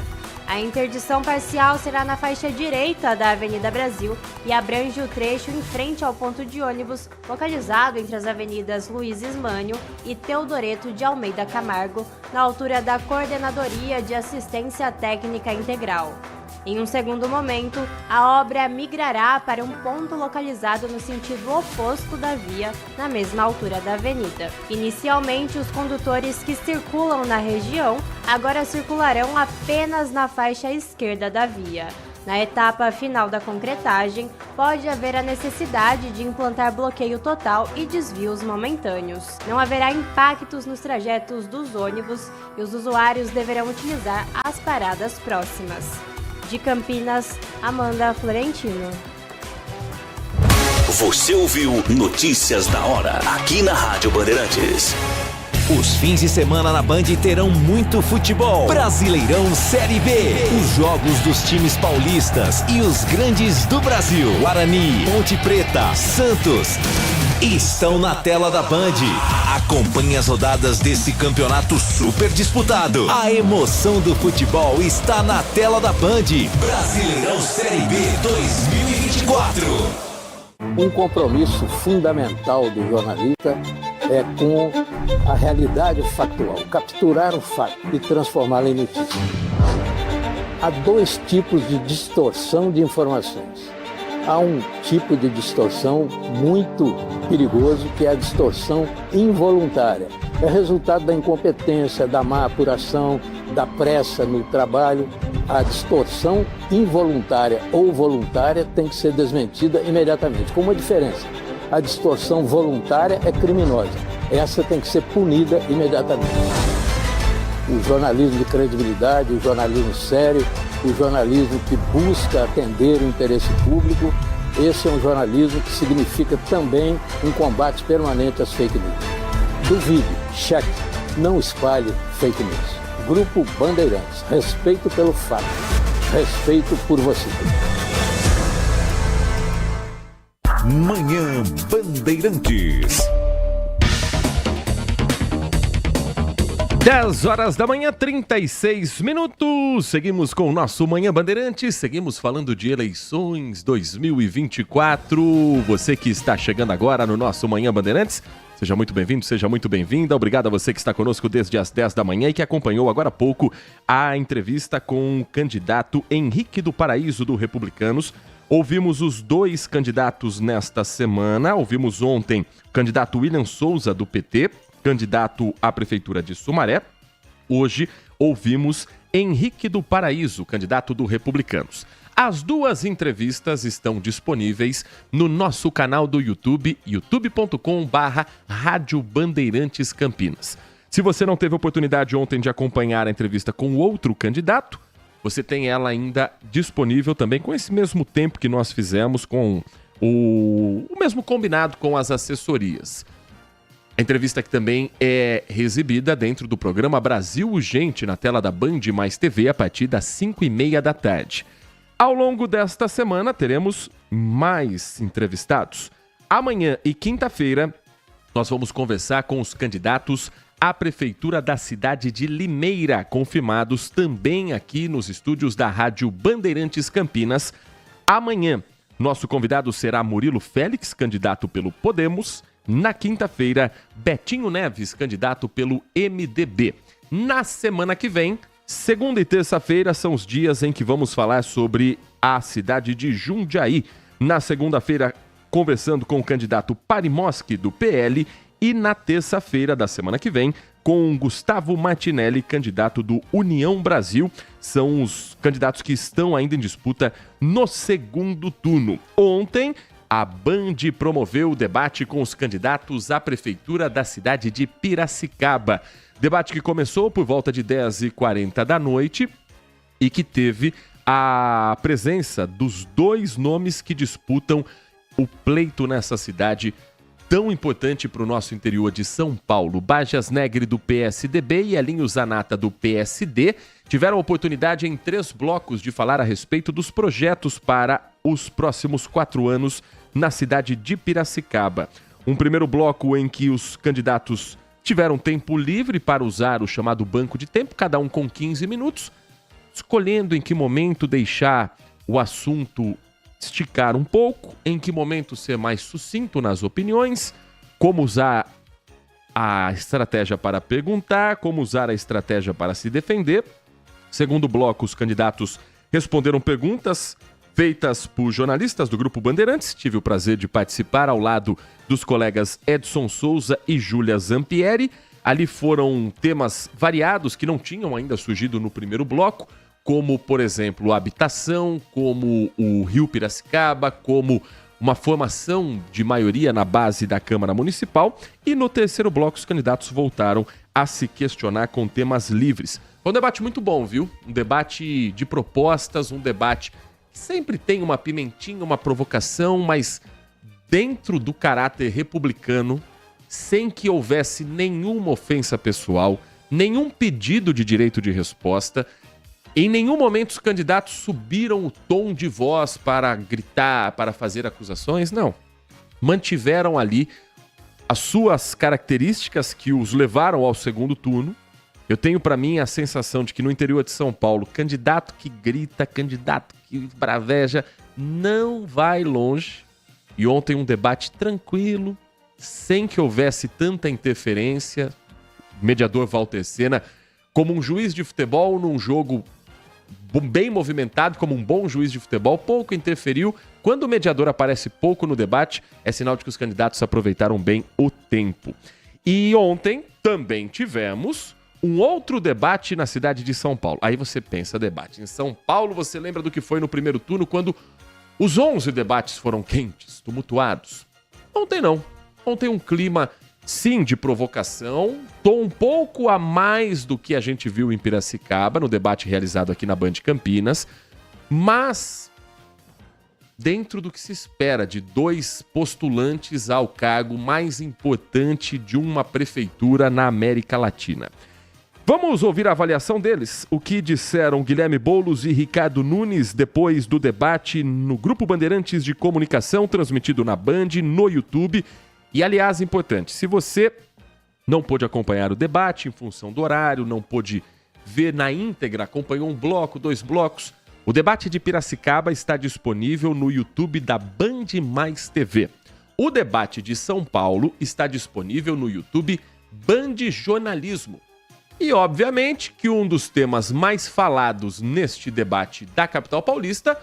A interdição parcial será na faixa direita da Avenida Brasil e abrange o trecho em frente ao ponto de ônibus, localizado entre as avenidas Luiz Ismânio e Teodoreto de Almeida Camargo, na altura da Coordenadoria de Assistência Técnica Integral. Em um segundo momento, a obra migrará para um ponto localizado no sentido oposto da via, na mesma altura da avenida. Inicialmente, os condutores que circulam na região agora circularão apenas na faixa esquerda da via. Na etapa final da concretagem, pode haver a necessidade de implantar bloqueio total e desvios momentâneos. Não haverá impactos nos trajetos dos ônibus e os usuários deverão utilizar as paradas próximas. De Campinas, Amanda Florentino. Você ouviu Notícias da Hora, aqui na Rádio Bandeirantes. Os fins de semana na Band terão muito futebol. Brasileirão Série B. Os jogos dos times paulistas e os grandes do Brasil. Guarani, Ponte Preta, Santos estão na tela da Band. Acompanhe as rodadas desse campeonato super disputado. A emoção do futebol está na tela da Band. Brasileirão Série B 2024. Um compromisso fundamental do jornalista é com a realidade factual, capturar o fato e transformá-lo em notícia. Há dois tipos de distorção de informações. Há um tipo de distorção muito perigoso, que é a distorção involuntária. É resultado da incompetência, da má apuração, da pressa no trabalho. A distorção involuntária ou voluntária tem que ser desmentida imediatamente, com uma diferença. A distorção voluntária é criminosa. Essa tem que ser punida imediatamente. O jornalismo de credibilidade, o jornalismo sério, o jornalismo que busca atender o interesse público, esse é um jornalismo que significa também um combate permanente às fake news. Duvide, cheque, não espalhe fake news. Grupo Bandeirantes, respeito pelo fato, respeito por você. Manhã Bandeirantes. 10 horas da manhã, 36 minutos. Seguimos com o nosso Manhã Bandeirantes. Seguimos falando de eleições 2024. Você que está chegando agora no nosso Manhã Bandeirantes, seja muito bem-vindo, seja muito bem-vinda. Obrigado a você que está conosco desde as 10 da manhã e que acompanhou agora há pouco a entrevista com o candidato Henrique do Paraíso do Republicanos. Ouvimos os dois candidatos nesta semana. Ouvimos ontem o candidato William Souza do PT, candidato à Prefeitura de Sumaré. Hoje ouvimos Henrique do Paraíso, candidato do Republicanos. As duas entrevistas estão disponíveis no nosso canal do YouTube, youtube.com/Rádio Bandeirantes Campinas. Se você não teve oportunidade ontem de acompanhar a entrevista com o outro candidato, você tem ela ainda disponível também com esse mesmo tempo que nós fizemos, com o mesmo combinado com as assessorias. A entrevista que também é exibida dentro do programa Brasil Urgente na tela da Band Mais TV a partir das 5h30 da tarde. Ao longo desta semana teremos mais entrevistados. Amanhã e quinta-feira nós vamos conversar com os candidatos à Prefeitura da cidade de Limeira, confirmados também aqui nos estúdios da Rádio Bandeirantes Campinas. Amanhã, nosso convidado será Murilo Félix, candidato pelo Podemos, Na quinta-feira, Betinho Neves, candidato pelo MDB. Na semana que vem, segunda e terça-feira, são os dias em que vamos falar sobre a cidade de Jundiaí. Na segunda-feira, conversando com o candidato Parimoski, do PL, e na terça-feira da semana que vem, com Gustavo Martinelli, candidato do União Brasil. São os candidatos que estão ainda em disputa no segundo turno. Ontem, a Band promoveu o debate com os candidatos à prefeitura da cidade de Piracicaba. Debate que começou por volta de 10h40 da noite e que teve a presença dos dois nomes que disputam o pleito nessa cidade tão importante para o nosso interior de São Paulo. Bajas Negri, do PSDB, e Elinho Zanata, do PSD, tiveram a oportunidade em 3 blocos de falar a respeito dos projetos para os próximos 4 anos na cidade de Piracicaba. Um primeiro bloco em que os candidatos tiveram tempo livre para usar o chamado banco de tempo, cada um com 15 minutos, escolhendo em que momento deixar o assunto esticar um pouco, em que momento ser mais sucinto nas opiniões, como usar a estratégia para perguntar, como usar a estratégia para se defender. Segundo bloco, os candidatos responderam perguntas feitas por jornalistas do Grupo Bandeirantes. Tive o prazer de participar ao lado dos colegas Edson Souza e Júlia Zampieri. Ali foram temas variados que não tinham ainda surgido no primeiro bloco, como, por exemplo, a habitação, como o Rio Piracicaba, como uma formação de maioria na base da Câmara Municipal. E no terceiro bloco, os candidatos voltaram a se questionar com temas livres. Foi um debate muito bom, viu? Um debate de propostas, um debate que sempre tem uma pimentinha, uma provocação, mas dentro do caráter republicano, sem que houvesse nenhuma ofensa pessoal, nenhum pedido de direito de resposta. Em nenhum momento os candidatos subiram o tom de voz para gritar, para fazer acusações, não. Mantiveram ali as suas características que os levaram ao segundo turno. Eu tenho para mim a sensação de que no interior de São Paulo, candidato que grita, candidato que braveja, não vai longe. E ontem um debate tranquilo, sem que houvesse tanta interferência. O mediador Walter Sena, como um juiz de futebol num jogo bem movimentado, como um bom juiz de futebol, pouco interferiu. Quando o mediador aparece pouco no debate, é sinal de que os candidatos aproveitaram bem o tempo. E ontem também tivemos um outro debate na cidade de São Paulo. Aí você pensa, debate em São Paulo, você lembra do que foi no primeiro turno, quando os 11 debates foram quentes, tumultuados? Ontem não. Ontem um clima, sim, de provocação, tom um pouco a mais do que a gente viu em Piracicaba, no debate realizado aqui na Band Campinas, mas dentro do que se espera de 2 postulantes ao cargo mais importante de uma prefeitura na América Latina. Vamos ouvir a avaliação deles, o que disseram Guilherme Boulos e Ricardo Nunes depois do debate no Grupo Bandeirantes de Comunicação, transmitido na Band, no YouTube. E, aliás, importante, se você não pôde acompanhar o debate em função do horário, não pôde ver na íntegra, acompanhou um bloco, 2 blocos, o debate de Piracicaba está disponível no YouTube da Band Mais TV. O debate de São Paulo está disponível no YouTube Band Jornalismo. E, obviamente, que um dos temas mais falados neste debate da capital paulista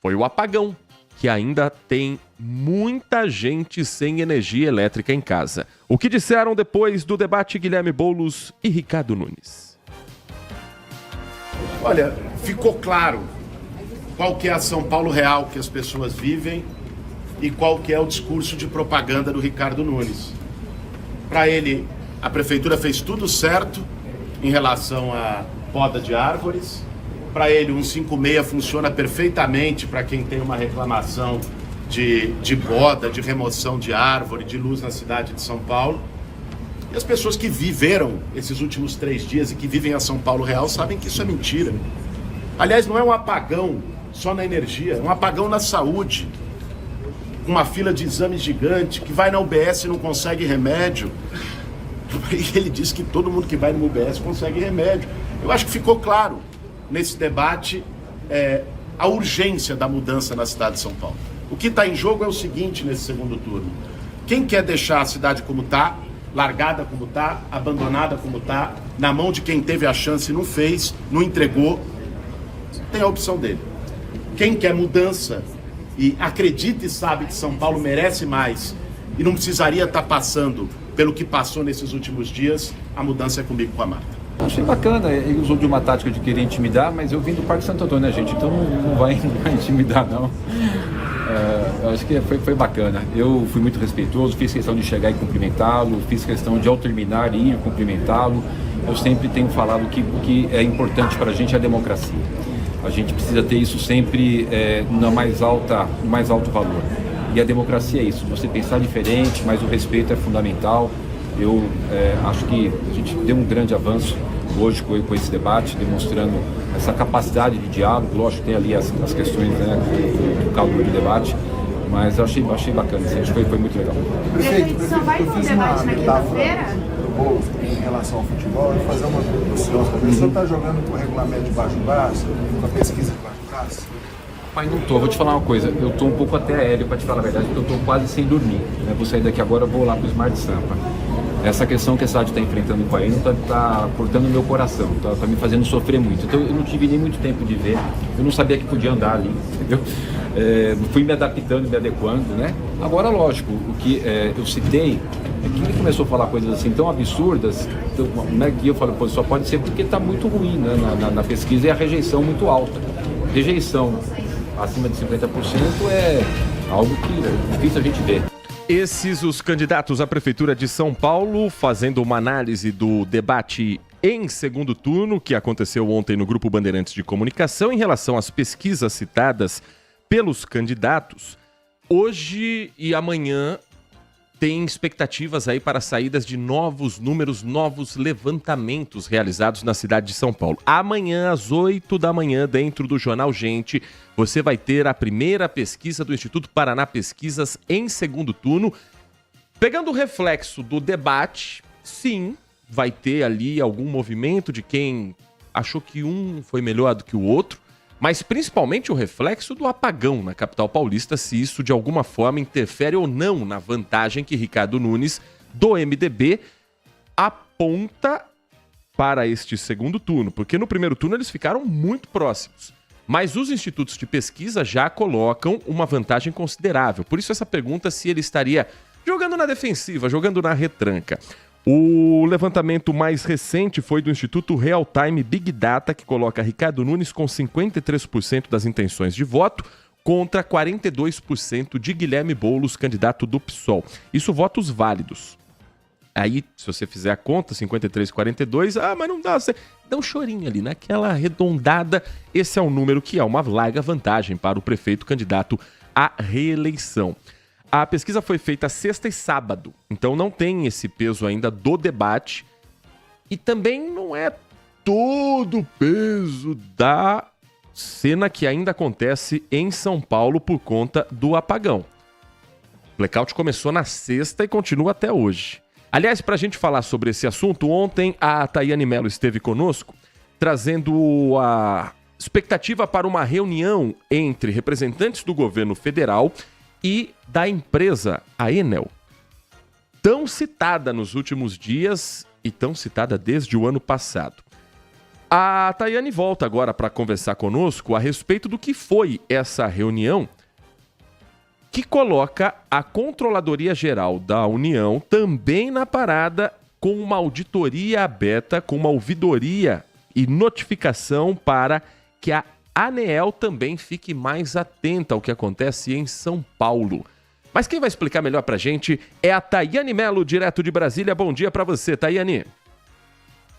foi o apagão, que ainda tem muita gente sem energia elétrica em casa. O que disseram depois do debate Guilherme Boulos e Ricardo Nunes? Olha, ficou claro qual que é a São Paulo real que as pessoas vivem e qual que é o discurso de propaganda do Ricardo Nunes. Para ele, a prefeitura fez tudo certo em relação à poda de árvores. Para ele, o 156 funciona perfeitamente para quem tem uma reclamação de poda, de remoção de árvore, de luz na cidade de São Paulo. E as pessoas que viveram esses últimos 3 dias e que vivem a São Paulo real sabem que isso é mentira. Aliás, não é um apagão só na energia, é um apagão na saúde. Uma fila de exames gigante, que vai na UBS e não consegue remédio. E ele diz que todo mundo que vai no UBS consegue remédio. Eu acho que ficou claro nesse debate a urgência da mudança na cidade de São Paulo. O que está em jogo é o seguinte nesse segundo turno. Quem quer deixar a cidade como está, largada como está, abandonada como está, na mão de quem teve a chance e não fez, não entregou, tem a opção dele. Quem quer mudança e acredita e sabe que São Paulo merece mais e não precisaria estar passando pelo que passou nesses últimos dias, a mudança é comigo, com a Marta. Achei bacana, ele usou de uma tática de querer intimidar, mas eu vim do Parque Santo Antônio, né, gente? Então não vai intimidar, não. Eu acho que foi bacana. Eu fui muito respeitoso, fiz questão de chegar e cumprimentá-lo, fiz questão de, ao terminar, ir cumprimentá-lo. Eu sempre tenho falado que o que é importante para a gente é a democracia. A gente precisa ter isso sempre no mais alto valor. E a democracia é isso, você pensar diferente, mas o respeito é fundamental. Eu acho que a gente deu um grande avanço hoje com esse debate, demonstrando essa capacidade de diálogo. Lógico que tem ali as questões, né, do calor do debate, mas eu achei bacana, assim, acho que foi muito legal. Prefeito, só vai ter um debate na quinta-feira? Em relação ao futebol, e fazer uma pergunta. O senhor está jogando com o regulamento de baixo braço, com a pesquisa de baixo braço? Pai, não tô. Vou te falar uma coisa. Eu tô um pouco até aéreo, para te falar a verdade, porque eu tô quase sem dormir. Né? Vou sair daqui agora, vou lá pro Smart Sampa. Essa questão que a cidade está enfrentando com a Eno tá cortando meu coração, tá me fazendo sofrer muito. Então eu não tive nem muito tempo de ver. Eu não sabia que podia andar ali, entendeu? Fui me adaptando, me adequando, né? Agora, lógico, o que eu citei é que ele começou a falar coisas assim tão absurdas, né, que eu falo, pô, só pode ser porque está muito ruim, né, na pesquisa, e a rejeição muito alta. Rejeição acima de 50% é algo que é difícil a gente ver. Esses os candidatos à Prefeitura de São Paulo fazendo uma análise do debate em segundo turno que aconteceu ontem no Grupo Bandeirantes de Comunicação em relação às pesquisas citadas pelos candidatos. Hoje e amanhã tem expectativas aí para saídas de novos números, novos levantamentos realizados na cidade de São Paulo. Amanhã, às 8 da manhã, dentro do Jornal Gente, você vai ter a primeira pesquisa do Instituto Paraná Pesquisas em segundo turno. Pegando o reflexo do debate, sim, vai ter ali algum movimento de quem achou que um foi melhor do que o outro, mas principalmente o reflexo do apagão na capital paulista, se isso de alguma forma interfere ou não na vantagem que Ricardo Nunes, do MDB, aponta para este segundo turno, porque no primeiro turno eles ficaram muito próximos. Mas os institutos de pesquisa já colocam uma vantagem considerável. Por isso essa pergunta se ele estaria jogando na defensiva, jogando na retranca. O levantamento mais recente foi do Instituto Real Time Big Data, que coloca Ricardo Nunes com 53% das intenções de voto contra 42% de Guilherme Boulos, candidato do PSOL. Isso votos válidos. Aí, se você fizer a conta, 53 e 42, mas não dá, você dá um chorinho ali, naquela arredondada, esse é um número que é uma larga vantagem para o prefeito candidato à reeleição. A pesquisa foi feita sexta e sábado, então não tem esse peso ainda do debate e também não é todo o peso da cena que ainda acontece em São Paulo por conta do apagão. O blackout começou na sexta e continua até hoje. Aliás, para a gente falar sobre esse assunto, ontem a Tayane Mello esteve conosco, trazendo a expectativa para uma reunião entre representantes do governo federal e da empresa, a Enel, tão citada nos últimos dias e tão citada desde o ano passado. A Tayane volta agora para conversar conosco a respeito do que foi essa reunião que coloca a Controladoria Geral da União também na parada com uma auditoria aberta, com uma ouvidoria e notificação para que a ANEEL também fique mais atenta ao que acontece em São Paulo. Mas quem vai explicar melhor pra gente é a Tayane Mello, direto de Brasília. Bom dia pra você, Tayane.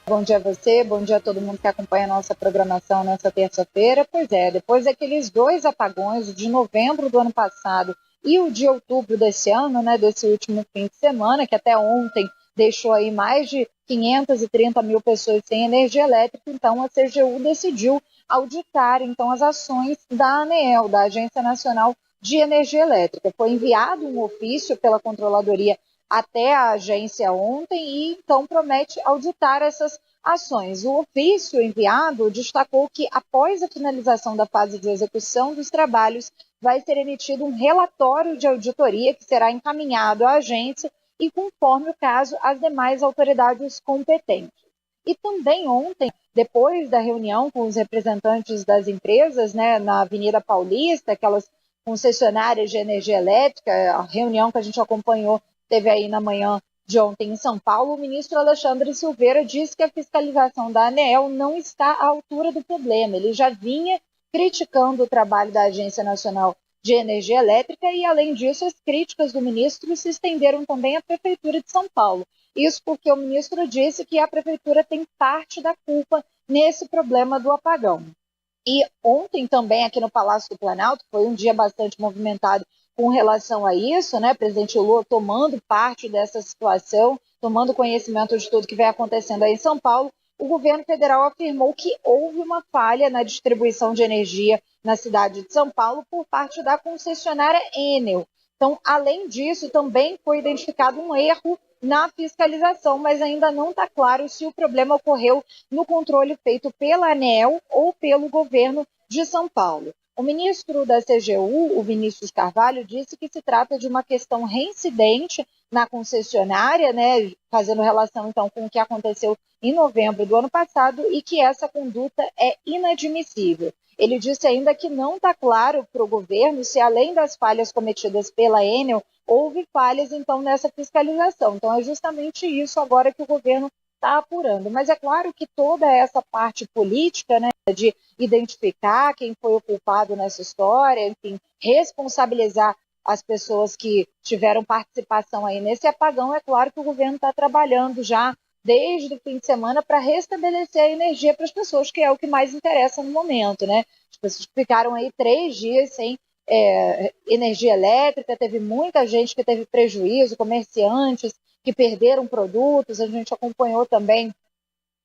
Bom dia a você, bom dia a todo mundo que acompanha a nossa programação nessa terça-feira. Pois é, depois daqueles 2 apagões, o de novembro do ano passado e o de outubro desse ano, né, desse último fim de semana, que até ontem deixou aí mais de 530 mil pessoas sem energia elétrica, então a CGU decidiu auditar então as ações da ANEEL, da Agência Nacional de Energia Elétrica. Foi enviado um ofício pela Controladoria até a agência ontem e então promete auditar essas ações. O ofício enviado destacou que após a finalização da fase de execução dos trabalhos, vai ser emitido um relatório de auditoria que será encaminhado à agência e, conforme o caso, às demais autoridades competentes. E também ontem, depois da reunião com os representantes das empresas, né, na Avenida Paulista, aquelas concessionárias de energia elétrica, a reunião que a gente acompanhou, teve aí na manhã de ontem em São Paulo, o ministro Alexandre Silveira disse que a fiscalização da ANEEL não está à altura do problema. Ele já vinha criticando o trabalho da Agência Nacional de Energia Elétrica e, além disso, as críticas do ministro se estenderam também à Prefeitura de São Paulo. Isso porque o ministro disse que a Prefeitura tem parte da culpa nesse problema do apagão. E ontem também, aqui no Palácio do Planalto, foi um dia bastante movimentado com relação a isso, né? Presidente Lula tomando parte dessa situação, tomando conhecimento de tudo que vem acontecendo aí em São Paulo, o governo federal afirmou que houve uma falha na distribuição de energia na cidade de São Paulo por parte da concessionária Enel. Então, além disso, também foi identificado um erro na fiscalização, mas ainda não está claro se o problema ocorreu no controle feito pela ANEEL ou pelo governo de São Paulo. O ministro da CGU, o Vinícius Carvalho, disse que se trata de uma questão reincidente na concessionária, né, fazendo relação então com o que aconteceu em novembro do ano passado e que essa conduta é inadmissível. Ele disse ainda que não está claro para o governo se, além das falhas cometidas pela Enel, houve falhas, então, nessa fiscalização. Então, é justamente isso agora que o governo está apurando. Mas é claro que toda essa parte política, né, de identificar quem foi o culpado nessa história, enfim, responsabilizar as pessoas que tiveram participação aí nesse apagão, é claro que o governo está trabalhando já desde o fim de semana para restabelecer a energia para as pessoas, que é o que mais interessa no momento, né? As pessoas ficaram aí 3 dias sem energia elétrica, teve muita gente que teve prejuízo, comerciantes que perderam produtos, a gente acompanhou também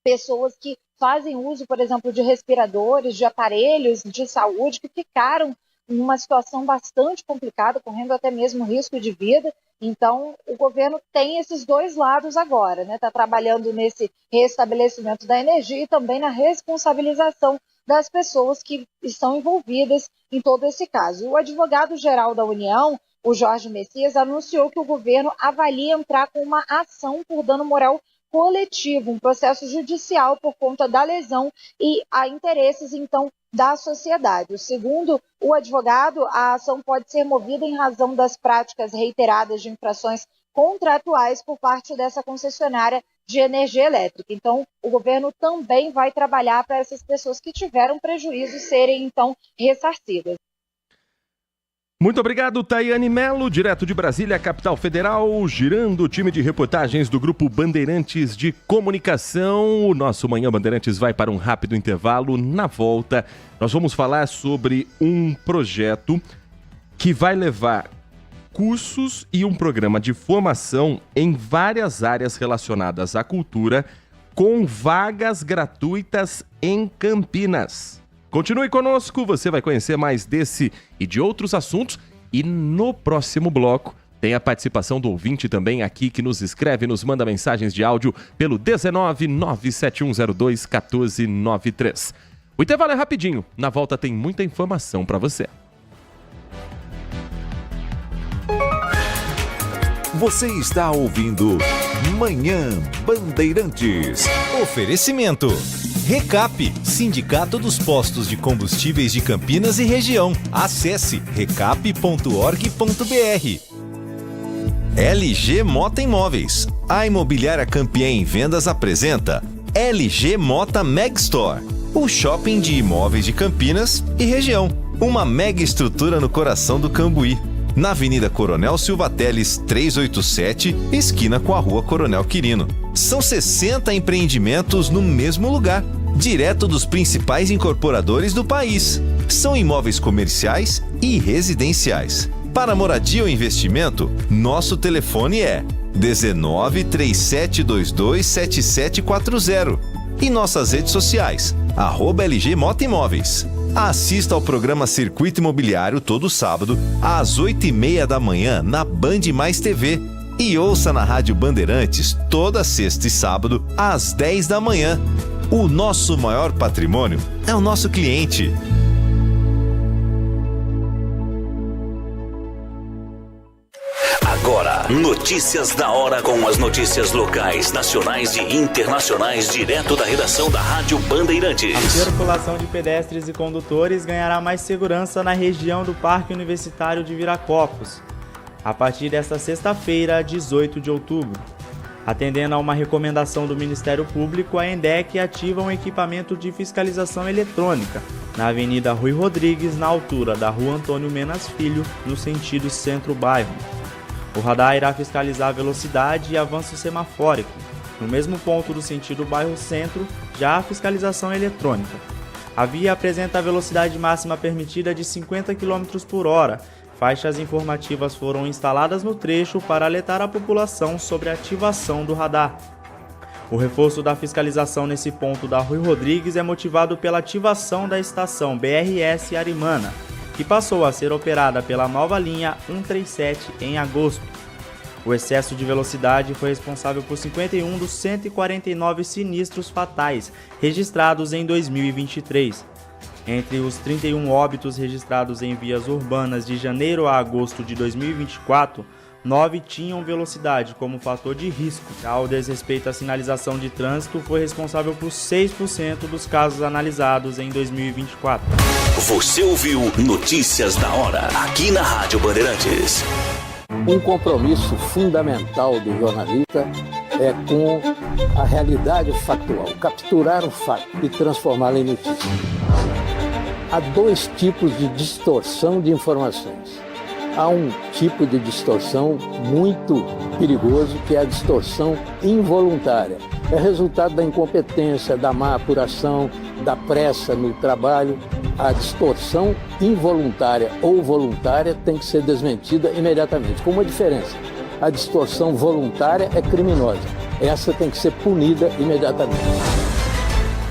pessoas que fazem uso, por exemplo, de respiradores, de aparelhos de saúde, que ficaram em uma situação bastante complicada, correndo até mesmo risco de vida. Então, o governo tem esses dois lados agora, né? Está trabalhando nesse restabelecimento da energia e também na responsabilização das pessoas que estão envolvidas em todo esse caso. O advogado-geral da União, o Jorge Messias, anunciou que o governo avalia entrar com uma ação por dano moral coletivo, um processo judicial por conta da lesão e a interesses, então, da sociedade. Segundo o advogado, a ação pode ser movida em razão das práticas reiteradas de infrações contratuais por parte dessa concessionária de energia elétrica. Então, o governo também vai trabalhar para essas pessoas que tiveram prejuízo serem, então, ressarcidas. Muito obrigado, Tayane Melo, direto de Brasília, capital federal, girando o time de reportagens do Grupo Bandeirantes de Comunicação. O nosso Manhã Bandeirantes vai para um rápido intervalo. Na volta, nós vamos falar sobre um projeto que vai levar cursos e um programa de formação em várias áreas relacionadas à cultura, com vagas gratuitas em Campinas. Continue conosco, você vai conhecer mais desse e de outros assuntos. E no próximo bloco tem a participação do ouvinte também aqui que nos escreve, nos manda mensagens de áudio pelo 19 97102 1493. O intervalo é rapidinho, na volta tem muita informação para você. Você está ouvindo Manhã Bandeirantes. Oferecimento. Recap, Sindicato dos Postos de Combustíveis de Campinas e Região. Acesse recap.org.br. LG Mota Imóveis. A Imobiliária Campiém em Vendas apresenta LG Mota Megstore, o shopping de imóveis de Campinas e região. Uma mega estrutura no coração do Cambuí. Na Avenida Coronel Silva Teles 387, esquina com a Rua Coronel Quirino. São 60 empreendimentos no mesmo lugar, direto dos principais incorporadores do país. São imóveis comerciais e residenciais. Para moradia ou investimento, nosso telefone é 19 3722 7740 e nossas redes sociais, @LG Mota Imóveis. Assista ao programa Circuito Imobiliário todo sábado, às 8h30 da manhã, na Band Mais TV. E ouça na Rádio Bandeirantes, toda sexta e sábado, às 10 da manhã. O nosso maior patrimônio é o nosso cliente. Notícias da hora com as notícias locais, nacionais e internacionais, direto da redação da Rádio Bandeirantes. A circulação de pedestres e condutores ganhará mais segurança na região do Parque Universitário de Viracopos, a partir desta sexta-feira, 18 de outubro. Atendendo a uma recomendação do Ministério Público, a ENDEC ativa um equipamento de fiscalização eletrônica na Avenida Rui Rodrigues, na altura da Rua Antônio Menas Filho, no sentido centro-bairro. O radar irá fiscalizar a velocidade e avanço semafórico. No mesmo ponto do sentido bairro-centro, já há fiscalização eletrônica. A via apresenta a velocidade máxima permitida de 50 km por hora. Faixas informativas foram instaladas no trecho para alertar a população sobre a ativação do radar. O reforço da fiscalização nesse ponto da Rui Rodrigues é motivado pela ativação da estação BRS Arimana, que passou a ser operada pela nova linha 137 em agosto. O excesso de velocidade foi responsável por 51 dos 149 sinistros fatais registrados em 2023. Entre os 31 óbitos registrados em vias urbanas de janeiro a agosto de 2024, 9 tinham velocidade como fator de risco. Já o desrespeito à sinalização de trânsito foi responsável por 6% dos casos analisados em 2024. Você ouviu Notícias da Hora, aqui na Rádio Bandeirantes. Um compromisso fundamental do jornalista é com a realidade factual, capturar o fato e transformá-lo em notícia. Há dois tipos de distorção de informações. Há um tipo de distorção muito perigoso, que é a distorção involuntária. É resultado da incompetência, da má apuração, da pressa no trabalho. A distorção involuntária ou voluntária tem que ser desmentida imediatamente, com uma diferença. A distorção voluntária é criminosa. Essa tem que ser punida imediatamente.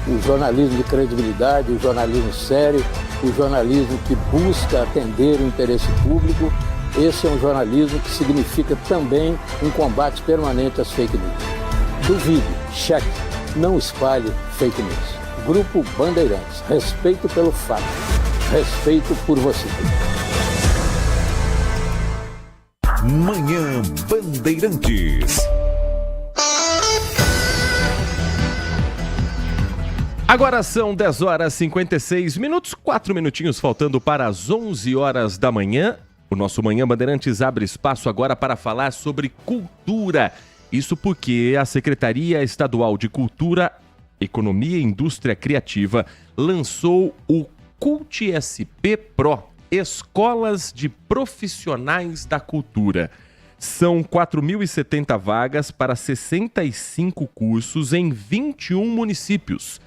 O jornalismo de credibilidade, o jornalismo sério, o jornalismo que busca atender o interesse público, esse é um jornalismo que significa também um combate permanente às fake news. Duvide, cheque, não espalhe fake news. Grupo Bandeirantes, respeito pelo fato, respeito por você. Manhã Bandeirantes. Agora são 10 horas e 56 minutos, 4 minutinhos faltando para as 11 horas da manhã. O nosso Manhã Bandeirantes abre espaço agora para falar sobre cultura. Isso porque a Secretaria Estadual de Cultura, Economia e Indústria Criativa lançou o CULT SP Pro, Escolas de Profissionais da Cultura. São 4.070 vagas para 65 cursos em 21 municípios,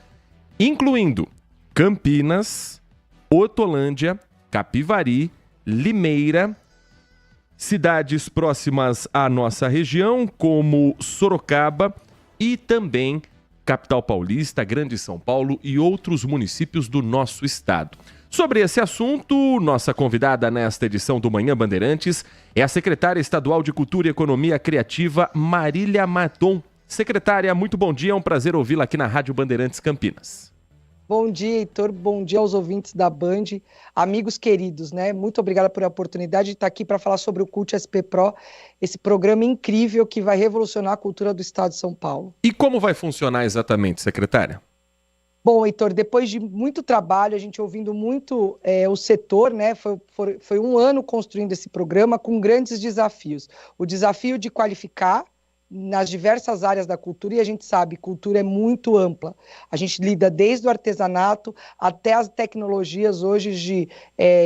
incluindo Campinas, Hortolândia, Capivari, Limeira, cidades próximas à nossa região, como Sorocaba e também Capital Paulista, Grande São Paulo e outros municípios do nosso estado. Sobre esse assunto, nossa convidada nesta edição do Manhã Bandeirantes é a secretária estadual de Cultura e Economia Criativa, Marília Maton. Secretária, muito bom dia, é um prazer ouvi-la aqui na Rádio Bandeirantes Campinas. Bom dia, Heitor, bom dia aos ouvintes da Band, amigos queridos, né? Muito obrigada por a oportunidade de estar aqui para falar sobre o CULT SP Pro, esse programa incrível que vai revolucionar a cultura do estado de São Paulo. E como vai funcionar exatamente, secretária? Bom, Heitor, depois de muito trabalho, a gente ouvindo muito o setor, né? Foi um ano construindo esse programa com grandes desafios. O desafio de qualificar nas diversas áreas da cultura, e a gente sabe, cultura é muito ampla. A gente lida desde o artesanato até as tecnologias hoje de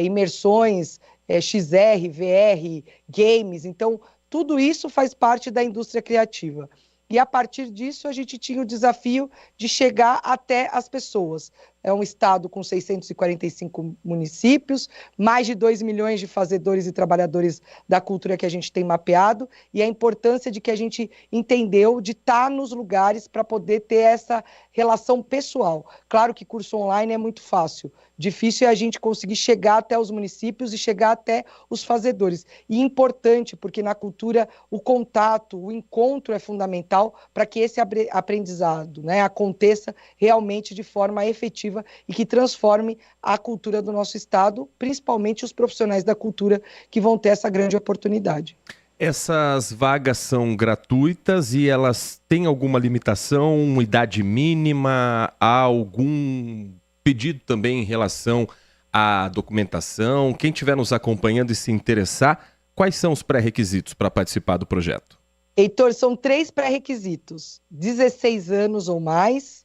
imersões, XR, VR, games. Então, tudo isso faz parte da indústria criativa. E a partir disso, a gente tinha o desafio de chegar até as pessoas. É um estado com 645 municípios, mais de 2 milhões de fazedores e trabalhadores da cultura que a gente tem mapeado, e a importância de que a gente entendeu de estar nos lugares para poder ter essa relação pessoal. Claro que curso online é muito fácil, difícil é a gente conseguir chegar até os municípios e chegar até os fazedores. E importante, porque na cultura o contato, o encontro é fundamental para que esse aprendizado, né, aconteça realmente de forma efetiva e que transforme a cultura do nosso estado, principalmente os profissionais da cultura que vão ter essa grande oportunidade. Essas vagas são gratuitas e elas têm alguma limitação, uma idade mínima? Há algum pedido também em relação à documentação? Quem estiver nos acompanhando e se interessar, quais são os pré-requisitos para participar do projeto? Heitor, são 3 pré-requisitos: 16 anos ou mais,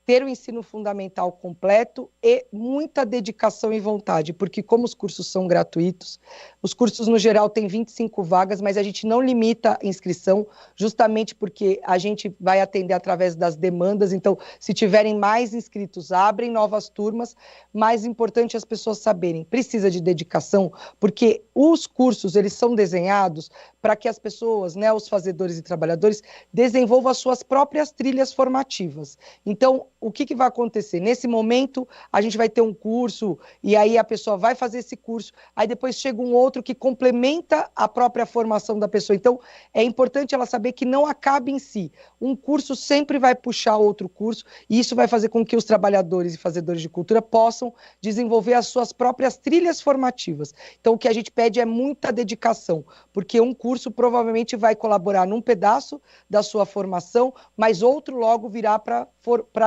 ter o ensino fundamental completo e muita dedicação e vontade, porque como os cursos são gratuitos, os cursos no geral têm 25 vagas, mas a gente não limita a inscrição, justamente porque a gente vai atender através das demandas. Então, se tiverem mais inscritos, abrem novas turmas. Mais importante as pessoas saberem, precisa de dedicação, porque os cursos, eles são desenhados para que as pessoas, né, os fazedores e trabalhadores, desenvolvam as suas próprias trilhas formativas. Então, o que vai acontecer? Nesse momento, a gente vai ter um curso, e aí a pessoa vai fazer esse curso, aí depois chega um outro que complementa a própria formação da pessoa. Então, é importante ela saber que não acaba em si. Um curso sempre vai puxar outro curso, e isso vai fazer com que os trabalhadores e fazedores de cultura possam desenvolver as suas próprias trilhas formativas. Então, o que a gente pede é muita dedicação, porque um curso provavelmente vai colaborar num pedaço da sua formação, mas outro logo virá para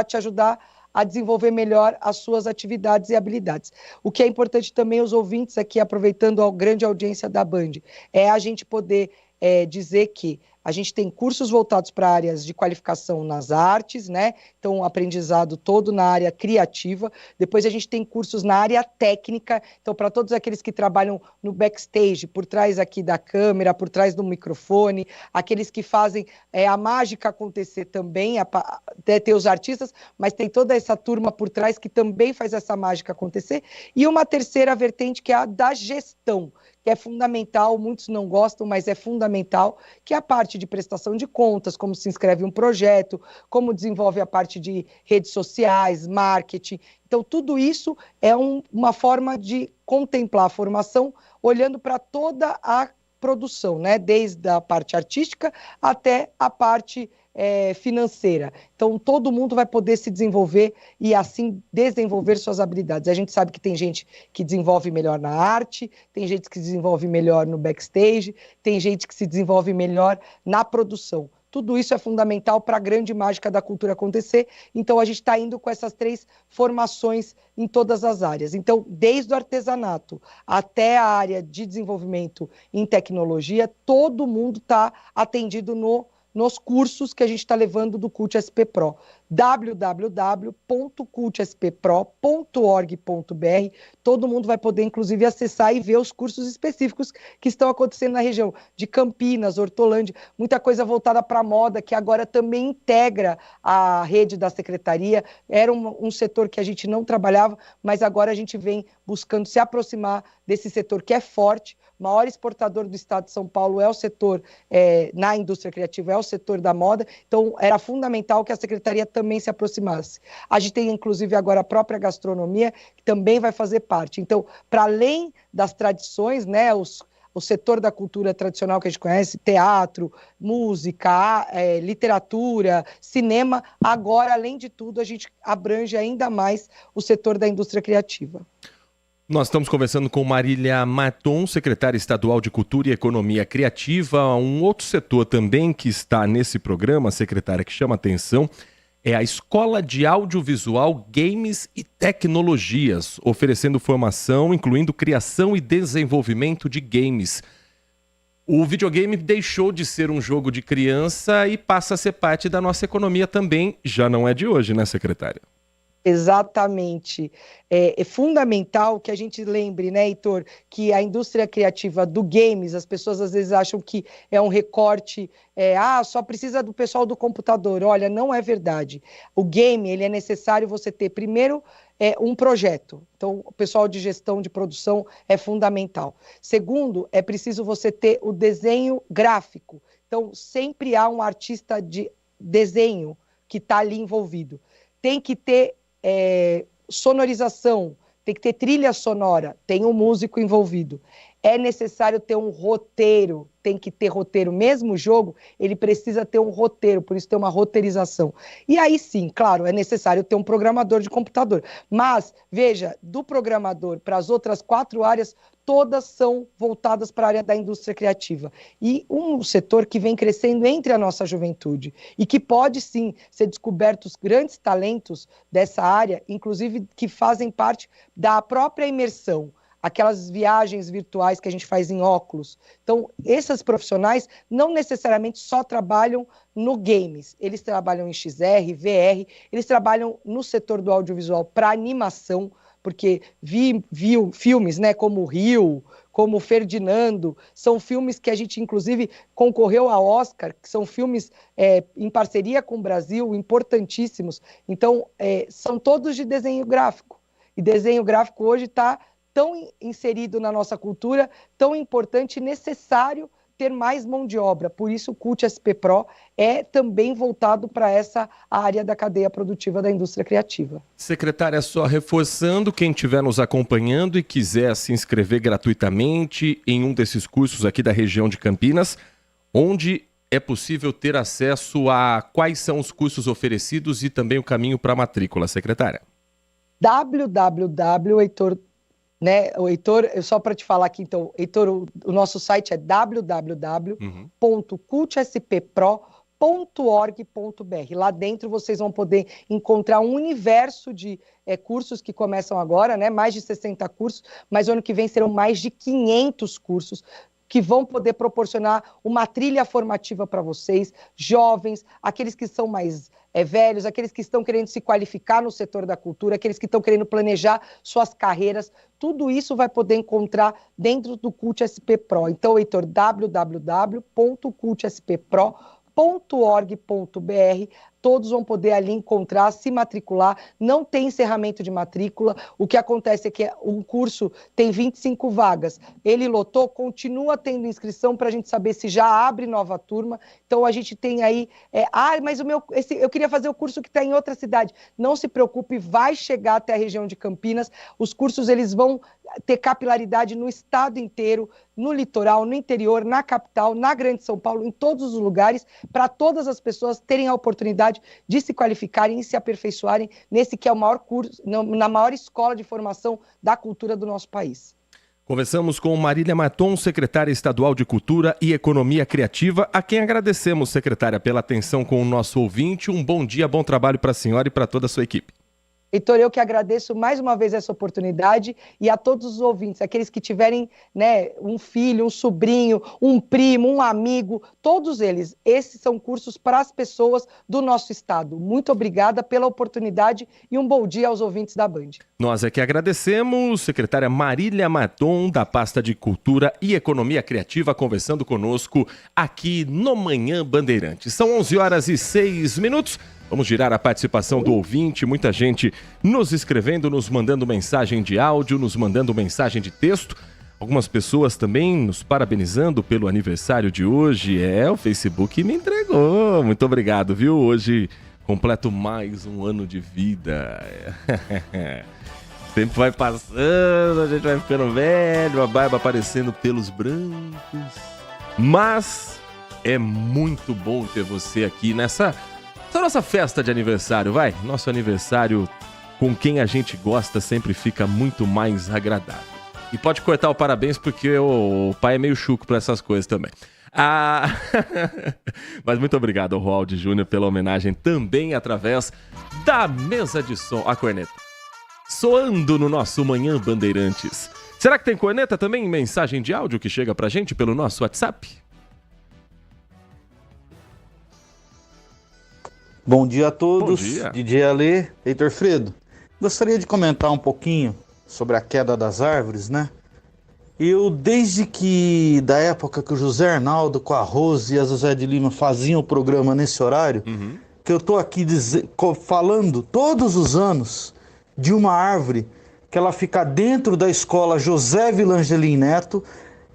te ajudar a desenvolver melhor as suas atividades e habilidades. O que é importante também, os ouvintes aqui, aproveitando a grande audiência da Band, é a gente poder dizer que a gente tem cursos voltados para áreas de qualificação nas artes, né? Então, aprendizado todo na área criativa. Depois a gente tem cursos na área técnica. Então, para todos aqueles que trabalham no backstage, por trás aqui da câmera, por trás do microfone, aqueles que fazem a mágica acontecer também, até ter os artistas, mas tem toda essa turma por trás que também faz essa mágica acontecer. E uma terceira vertente, que é a da gestão, que é fundamental, muitos não gostam, mas é fundamental, que é a parte de prestação de contas, como se inscreve um projeto, como desenvolve a parte de redes sociais, marketing. Então, tudo isso é uma forma de contemplar a formação, olhando para toda a produção, né? Desde a parte artística até a parte financeira. Então, todo mundo vai poder se desenvolver e, assim, desenvolver suas habilidades. A gente sabe que tem gente que desenvolve melhor na arte, tem gente que desenvolve melhor no backstage, tem gente que se desenvolve melhor na produção. Tudo isso é fundamental para a grande mágica da cultura acontecer. Então, a gente está indo com essas 3 formações em todas as áreas. Então, desde o artesanato até a área de desenvolvimento em tecnologia, todo mundo está atendido nos cursos que a gente está levando do CUT SP Pro. www.cultsppro.org.br. Todo mundo vai poder, inclusive, acessar e ver os cursos específicos que estão acontecendo na região de Campinas, Hortolândia, muita coisa voltada para a moda, que agora também integra a rede da secretaria. Era um setor que a gente não trabalhava, mas agora a gente vem buscando se aproximar desse setor que é forte. O maior exportador do estado de São Paulo é o setor, na indústria criativa, é o setor da moda. Então, era fundamental que a secretaria também se aproximasse. A gente tem, inclusive, agora a própria gastronomia, que também vai fazer parte. Então, para além das tradições, né, o setor da cultura tradicional que a gente conhece, teatro, música, literatura, cinema, agora, além de tudo, a gente abrange ainda mais o setor da indústria criativa. Nós estamos conversando com Marília Maton, secretária estadual de Cultura e Economia Criativa. Um outro setor também que está nesse programa, secretária, que chama atenção, é a Escola de Audiovisual, Games e Tecnologias, oferecendo formação, incluindo criação e desenvolvimento de games. O videogame deixou de ser um jogo de criança e passa a ser parte da nossa economia também. Já não é de hoje, né, secretária? Exatamente. É fundamental que a gente lembre, né, Heitor, que a indústria criativa do games, as pessoas às vezes acham que é um recorte, só precisa do pessoal do computador. Olha, não é verdade. O game, ele é necessário você ter, primeiro, um projeto. Então, o pessoal de gestão de produção é fundamental. Segundo, é preciso você ter o desenho gráfico. Então, sempre há um artista de desenho que está ali envolvido. Tem que ter sonorização, tem que ter trilha sonora, tem um músico envolvido. É necessário ter um roteiro, tem que ter roteiro. Mesmo o jogo, ele precisa ter um roteiro, por isso tem uma roteirização. E aí sim, claro, é necessário ter um programador de computador. Mas, veja, do programador para as outras 4 áreas, todas são voltadas para a área da indústria criativa. E um setor que vem crescendo entre a nossa juventude e que pode sim ser descobertos grandes talentos dessa área, inclusive que fazem parte da própria imersão. Aquelas viagens virtuais que a gente faz em óculos. Então, esses profissionais não necessariamente só trabalham no games, eles trabalham em XR, VR, eles trabalham no setor do audiovisual para animação, porque viu filmes, né, como Rio, como Ferdinando, são filmes que a gente, inclusive, concorreu a Oscar, que são filmes em parceria com o Brasil, importantíssimos. Então, são todos de desenho gráfico. E desenho gráfico hoje está tão inserido na nossa cultura, tão importante e necessário ter mais mão de obra. Por isso, o CUT SP Pro é também voltado para essa área da cadeia produtiva da indústria criativa. Secretária, só reforçando, quem estiver nos acompanhando e quiser se inscrever gratuitamente em um desses cursos aqui da região de Campinas, onde é possível ter acesso a quais são os cursos oferecidos e também o caminho para a matrícula, secretária? Heitor, né, o Heitor, só para te falar aqui, então, Heitor, o nosso site é www.cultsppro.org.br. Lá dentro vocês vão poder encontrar um universo de cursos que começam agora, né, mais de 60 cursos, mas ano que vem serão mais de 500 cursos que vão poder proporcionar uma trilha formativa para vocês, jovens, aqueles que são mais velhos, aqueles que estão querendo se qualificar no setor da cultura, aqueles que estão querendo planejar suas carreiras, tudo isso vai poder encontrar dentro do CUT SP Pro. Então, Heitor, www.cultsppro.org.br, todos vão poder ali encontrar, se matricular, não tem encerramento de matrícula, o que acontece é que um curso tem 25 vagas, ele lotou, continua tendo inscrição para a gente saber se já abre nova turma, então a gente tem aí, mas eu queria fazer o curso que está em outra cidade, não se preocupe, vai chegar até a região de Campinas, os cursos eles vão ter capilaridade no estado inteiro, no litoral, no interior, na capital, na Grande São Paulo, em todos os lugares, para todas as pessoas terem a oportunidade de se qualificarem e se aperfeiçoarem nesse que é o maior curso, na maior escola de formação da cultura do nosso país. Conversamos com Marília Maton, secretária estadual de Cultura e Economia Criativa, a quem agradecemos, secretária, pela atenção com o nosso ouvinte. Um bom dia, bom trabalho para a senhora e para toda a sua equipe. Heitor, eu que agradeço mais uma vez essa oportunidade e a todos os ouvintes, aqueles que tiverem, né, um filho, um sobrinho, um primo, um amigo, todos eles, esses são cursos para as pessoas do nosso estado. Muito obrigada pela oportunidade e um bom dia aos ouvintes da Band. Nós é que agradecemos, secretária Marília Maton, da pasta de Cultura e Economia Criativa, conversando conosco aqui no Manhã Bandeirantes. São 11h06. Vamos girar a participação do ouvinte, muita gente nos escrevendo, nos mandando mensagem de áudio, nos mandando mensagem de texto. Algumas pessoas também nos parabenizando pelo aniversário de hoje. O Facebook me entregou. Muito obrigado, viu? Hoje completo mais um ano de vida. O tempo vai passando, a gente vai ficando velho, a barba aparecendo pelos brancos. Mas é muito bom ter você aqui nessa nossa festa de aniversário, vai. Nosso aniversário com quem a gente gosta sempre fica muito mais agradável. E pode cortar o parabéns porque o pai é meio chuco para essas coisas também. Mas muito obrigado ao Roaldi Júnior pela homenagem também através da mesa de som. A corneta soando no nosso Manhã Bandeirantes. Será que tem corneta também? Mensagem de áudio que chega pra gente pelo nosso WhatsApp? Bom dia a todos, Bom dia. DJ Alê, Heitor Fredo. Gostaria de comentar um pouquinho sobre a queda das árvores, né? Eu, desde que, da época que o José Arnaldo com a Rose e a José de Lima faziam o programa nesse horário, que eu tô aqui falando todos os anos de uma árvore que ela fica dentro da escola José Vilangelim Neto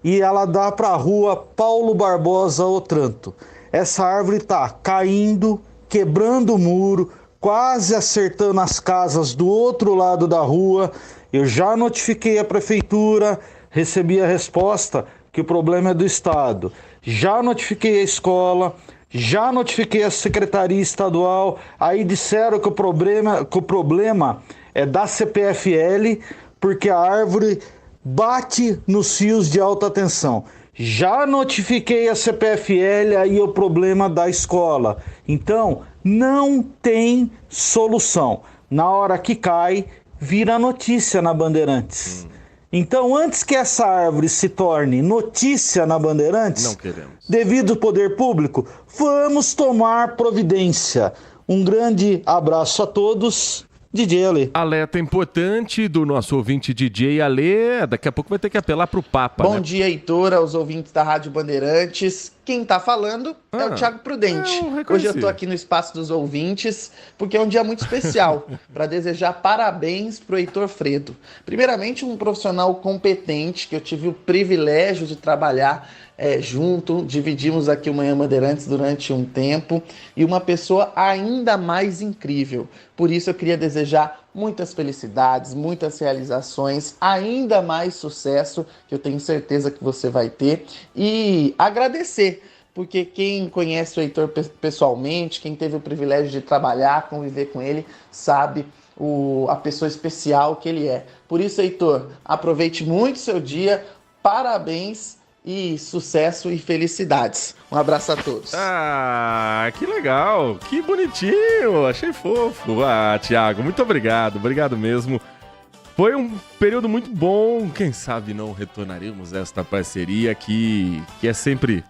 e ela dá para a rua Paulo Barbosa Otranto. Essa árvore tá caindo, quebrando o muro, quase acertando as casas do outro lado da rua. Eu já notifiquei a prefeitura, recebi a resposta que o problema é do Estado. Já notifiquei a escola, já notifiquei a Secretaria Estadual, aí disseram que o problema é da CPFL, porque a árvore bate nos fios de alta tensão. Já notifiquei a CPFL, aí o problema da escola. Então, não tem solução. Na hora que cai, vira notícia na Bandeirantes. Então, antes que essa árvore se torne notícia na Bandeirantes, não queremos. Devido ao poder público, vamos tomar providência. Um grande abraço a todos. DJ Ale. Alerta importante do nosso ouvinte DJ Ale. Daqui a pouco vai ter que apelar pro Papa. Bom né? dia, Heitor, aos ouvintes da Rádio Bandeirantes. Quem tá falando é o Thiago Prudente. Hoje eu tô aqui no Espaço dos Ouvintes, porque é um dia muito especial, para desejar parabéns pro Heitor Fredo. Primeiramente, um profissional competente, que eu tive o privilégio de trabalhar junto, dividimos aqui o Manhã Bandeirantes durante um tempo, e uma pessoa ainda mais incrível. Por isso eu queria desejar muitas felicidades, muitas realizações, ainda mais sucesso, que eu tenho certeza que você vai ter, e agradecer, porque quem conhece o Heitor pessoalmente, quem teve o privilégio de trabalhar, conviver com ele, sabe a pessoa especial que ele é. Por isso, Heitor, aproveite muito o seu dia, parabéns e sucesso e felicidades. Um abraço a todos. Ah, que legal, que bonitinho, achei fofo. Ah, Thiago, muito obrigado, obrigado mesmo. Foi um período muito bom, quem sabe não retornaremos a esta parceria que é sempre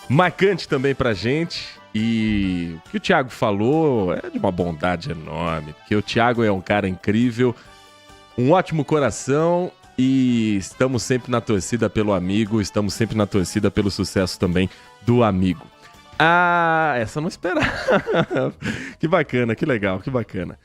marcante também pra gente. E o que o Thiago falou é de uma bondade enorme, porque o Thiago é um cara incrível, um ótimo coração. E estamos sempre na torcida pelo amigo, estamos sempre na torcida pelo sucesso também do amigo. Ah, essa eu não esperava. Que bacana, que legal, que bacana.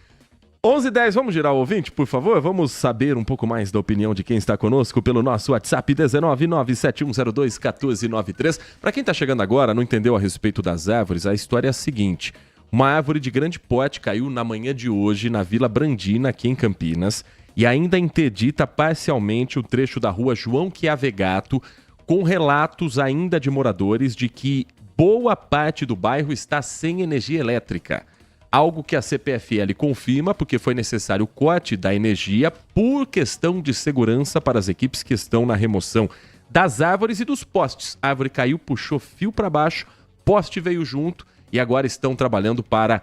11h10, vamos girar o ouvinte, por favor? Vamos saber um pouco mais da opinião de quem está conosco pelo nosso WhatsApp 19971021493. Para quem está chegando agora, não entendeu a respeito das árvores, a história é a seguinte. Uma árvore de grande porte caiu na manhã de hoje na Vila Brandina, aqui em Campinas, e ainda interdita parcialmente o trecho da rua João Chiavegato, com relatos ainda de moradores de que boa parte do bairro está sem energia elétrica. Algo que a CPFL confirma porque foi necessário o corte da energia por questão de segurança para as equipes que estão na remoção das árvores e dos postes. A árvore caiu, puxou fio para baixo, poste veio junto e agora estão trabalhando para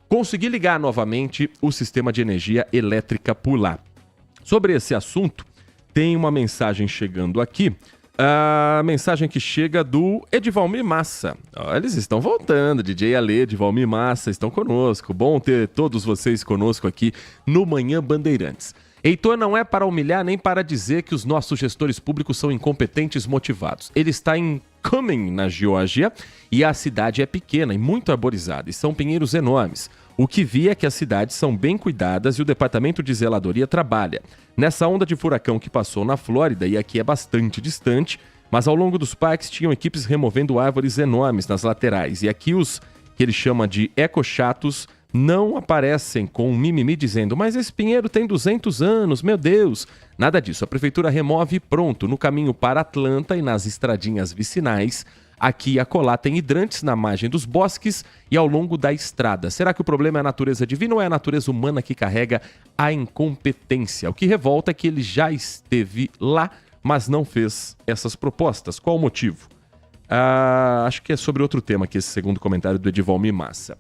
conseguir ligar novamente o sistema de energia elétrica por lá. Sobre esse assunto, tem uma mensagem chegando aqui, a mensagem que chega do Edivalmir Massa. Eles estão voltando, DJ Ale, Edivalmir Massa, estão conosco. Bom ter todos vocês conosco aqui no Manhã Bandeirantes. Heitor, não é para humilhar nem para dizer que os nossos gestores públicos são incompetentes motivados. Ele está em Cumming, na Geórgia, e a cidade é pequena e muito arborizada, e são pinheiros enormes. O que vi é que as cidades são bem cuidadas e o departamento de zeladoria trabalha. Nessa onda de furacão que passou na Flórida, e aqui é bastante distante, mas ao longo dos parques tinham equipes removendo árvores enormes nas laterais. E aqui os que ele chama de ecochatos não aparecem com um mimimi dizendo: mas esse pinheiro tem 200 anos, meu Deus. Nada disso, a prefeitura remove e pronto, no caminho para Atlanta e nas estradinhas vicinais. Aqui e acolá tem hidrantes na margem dos bosques e ao longo da estrada. Será que o problema é a natureza divina ou é a natureza humana que carrega a incompetência? O que revolta é que ele já esteve lá, mas não fez essas propostas. Qual o motivo? Acho que é sobre outro tema aqui, esse segundo comentário do Edivalmir Massa.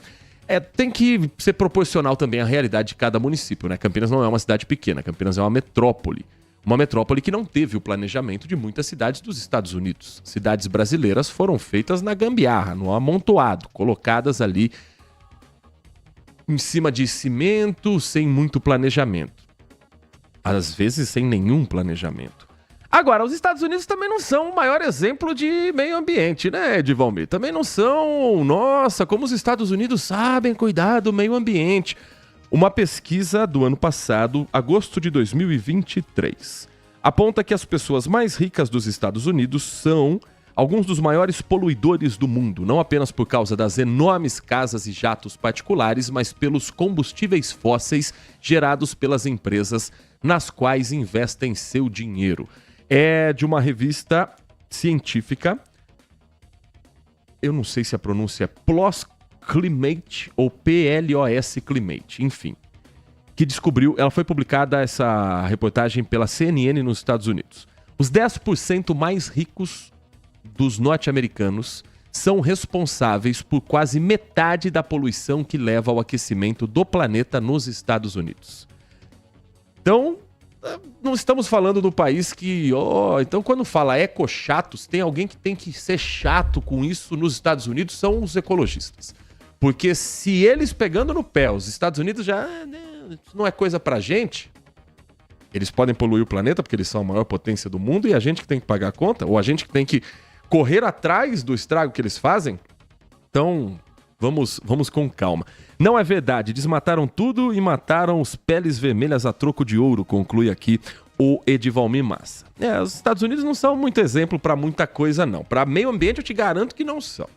Tem que ser proporcional também à realidade de cada município, né? Campinas não é uma cidade pequena, Campinas é uma metrópole. Uma metrópole que não teve o planejamento de muitas cidades dos Estados Unidos. Cidades brasileiras foram feitas na gambiarra, no amontoado, colocadas ali em cima de cimento, sem muito planejamento. Às vezes sem nenhum planejamento. Agora, os Estados Unidos também não são o maior exemplo de meio ambiente, né, Edivalmir? Também não são, nossa, como os Estados Unidos sabem cuidar do meio ambiente. Uma pesquisa do ano passado, agosto de 2023, aponta que as pessoas mais ricas dos Estados Unidos são alguns dos maiores poluidores do mundo, não apenas por causa das enormes casas e jatos particulares, mas pelos combustíveis fósseis gerados pelas empresas nas quais investem seu dinheiro. É de uma revista científica, eu não sei se a pronúncia é PLOS Climate ou PLOS Climate, enfim, que descobriu, ela foi publicada, essa reportagem, pela CNN nos Estados Unidos. Os 10% mais ricos dos norte-americanos são responsáveis por quase metade da poluição que leva ao aquecimento do planeta nos Estados Unidos. Então, não estamos falando do país que... então, quando fala ecochatos, tem alguém que tem que ser chato com isso nos Estados Unidos, são os ecologistas. Porque se eles pegando no pé, os Estados Unidos já... isso não é coisa pra gente. Eles podem poluir o planeta porque eles são a maior potência do mundo e a gente que tem que pagar a conta, ou a gente que tem que correr atrás do estrago que eles fazem. Então, vamos com calma. Não é verdade, desmataram tudo e mataram os peles vermelhas a troco de ouro, conclui aqui o Edivalmir Massa. Os Estados Unidos não são muito exemplo para muita coisa, não. Para meio ambiente, eu te garanto que não são.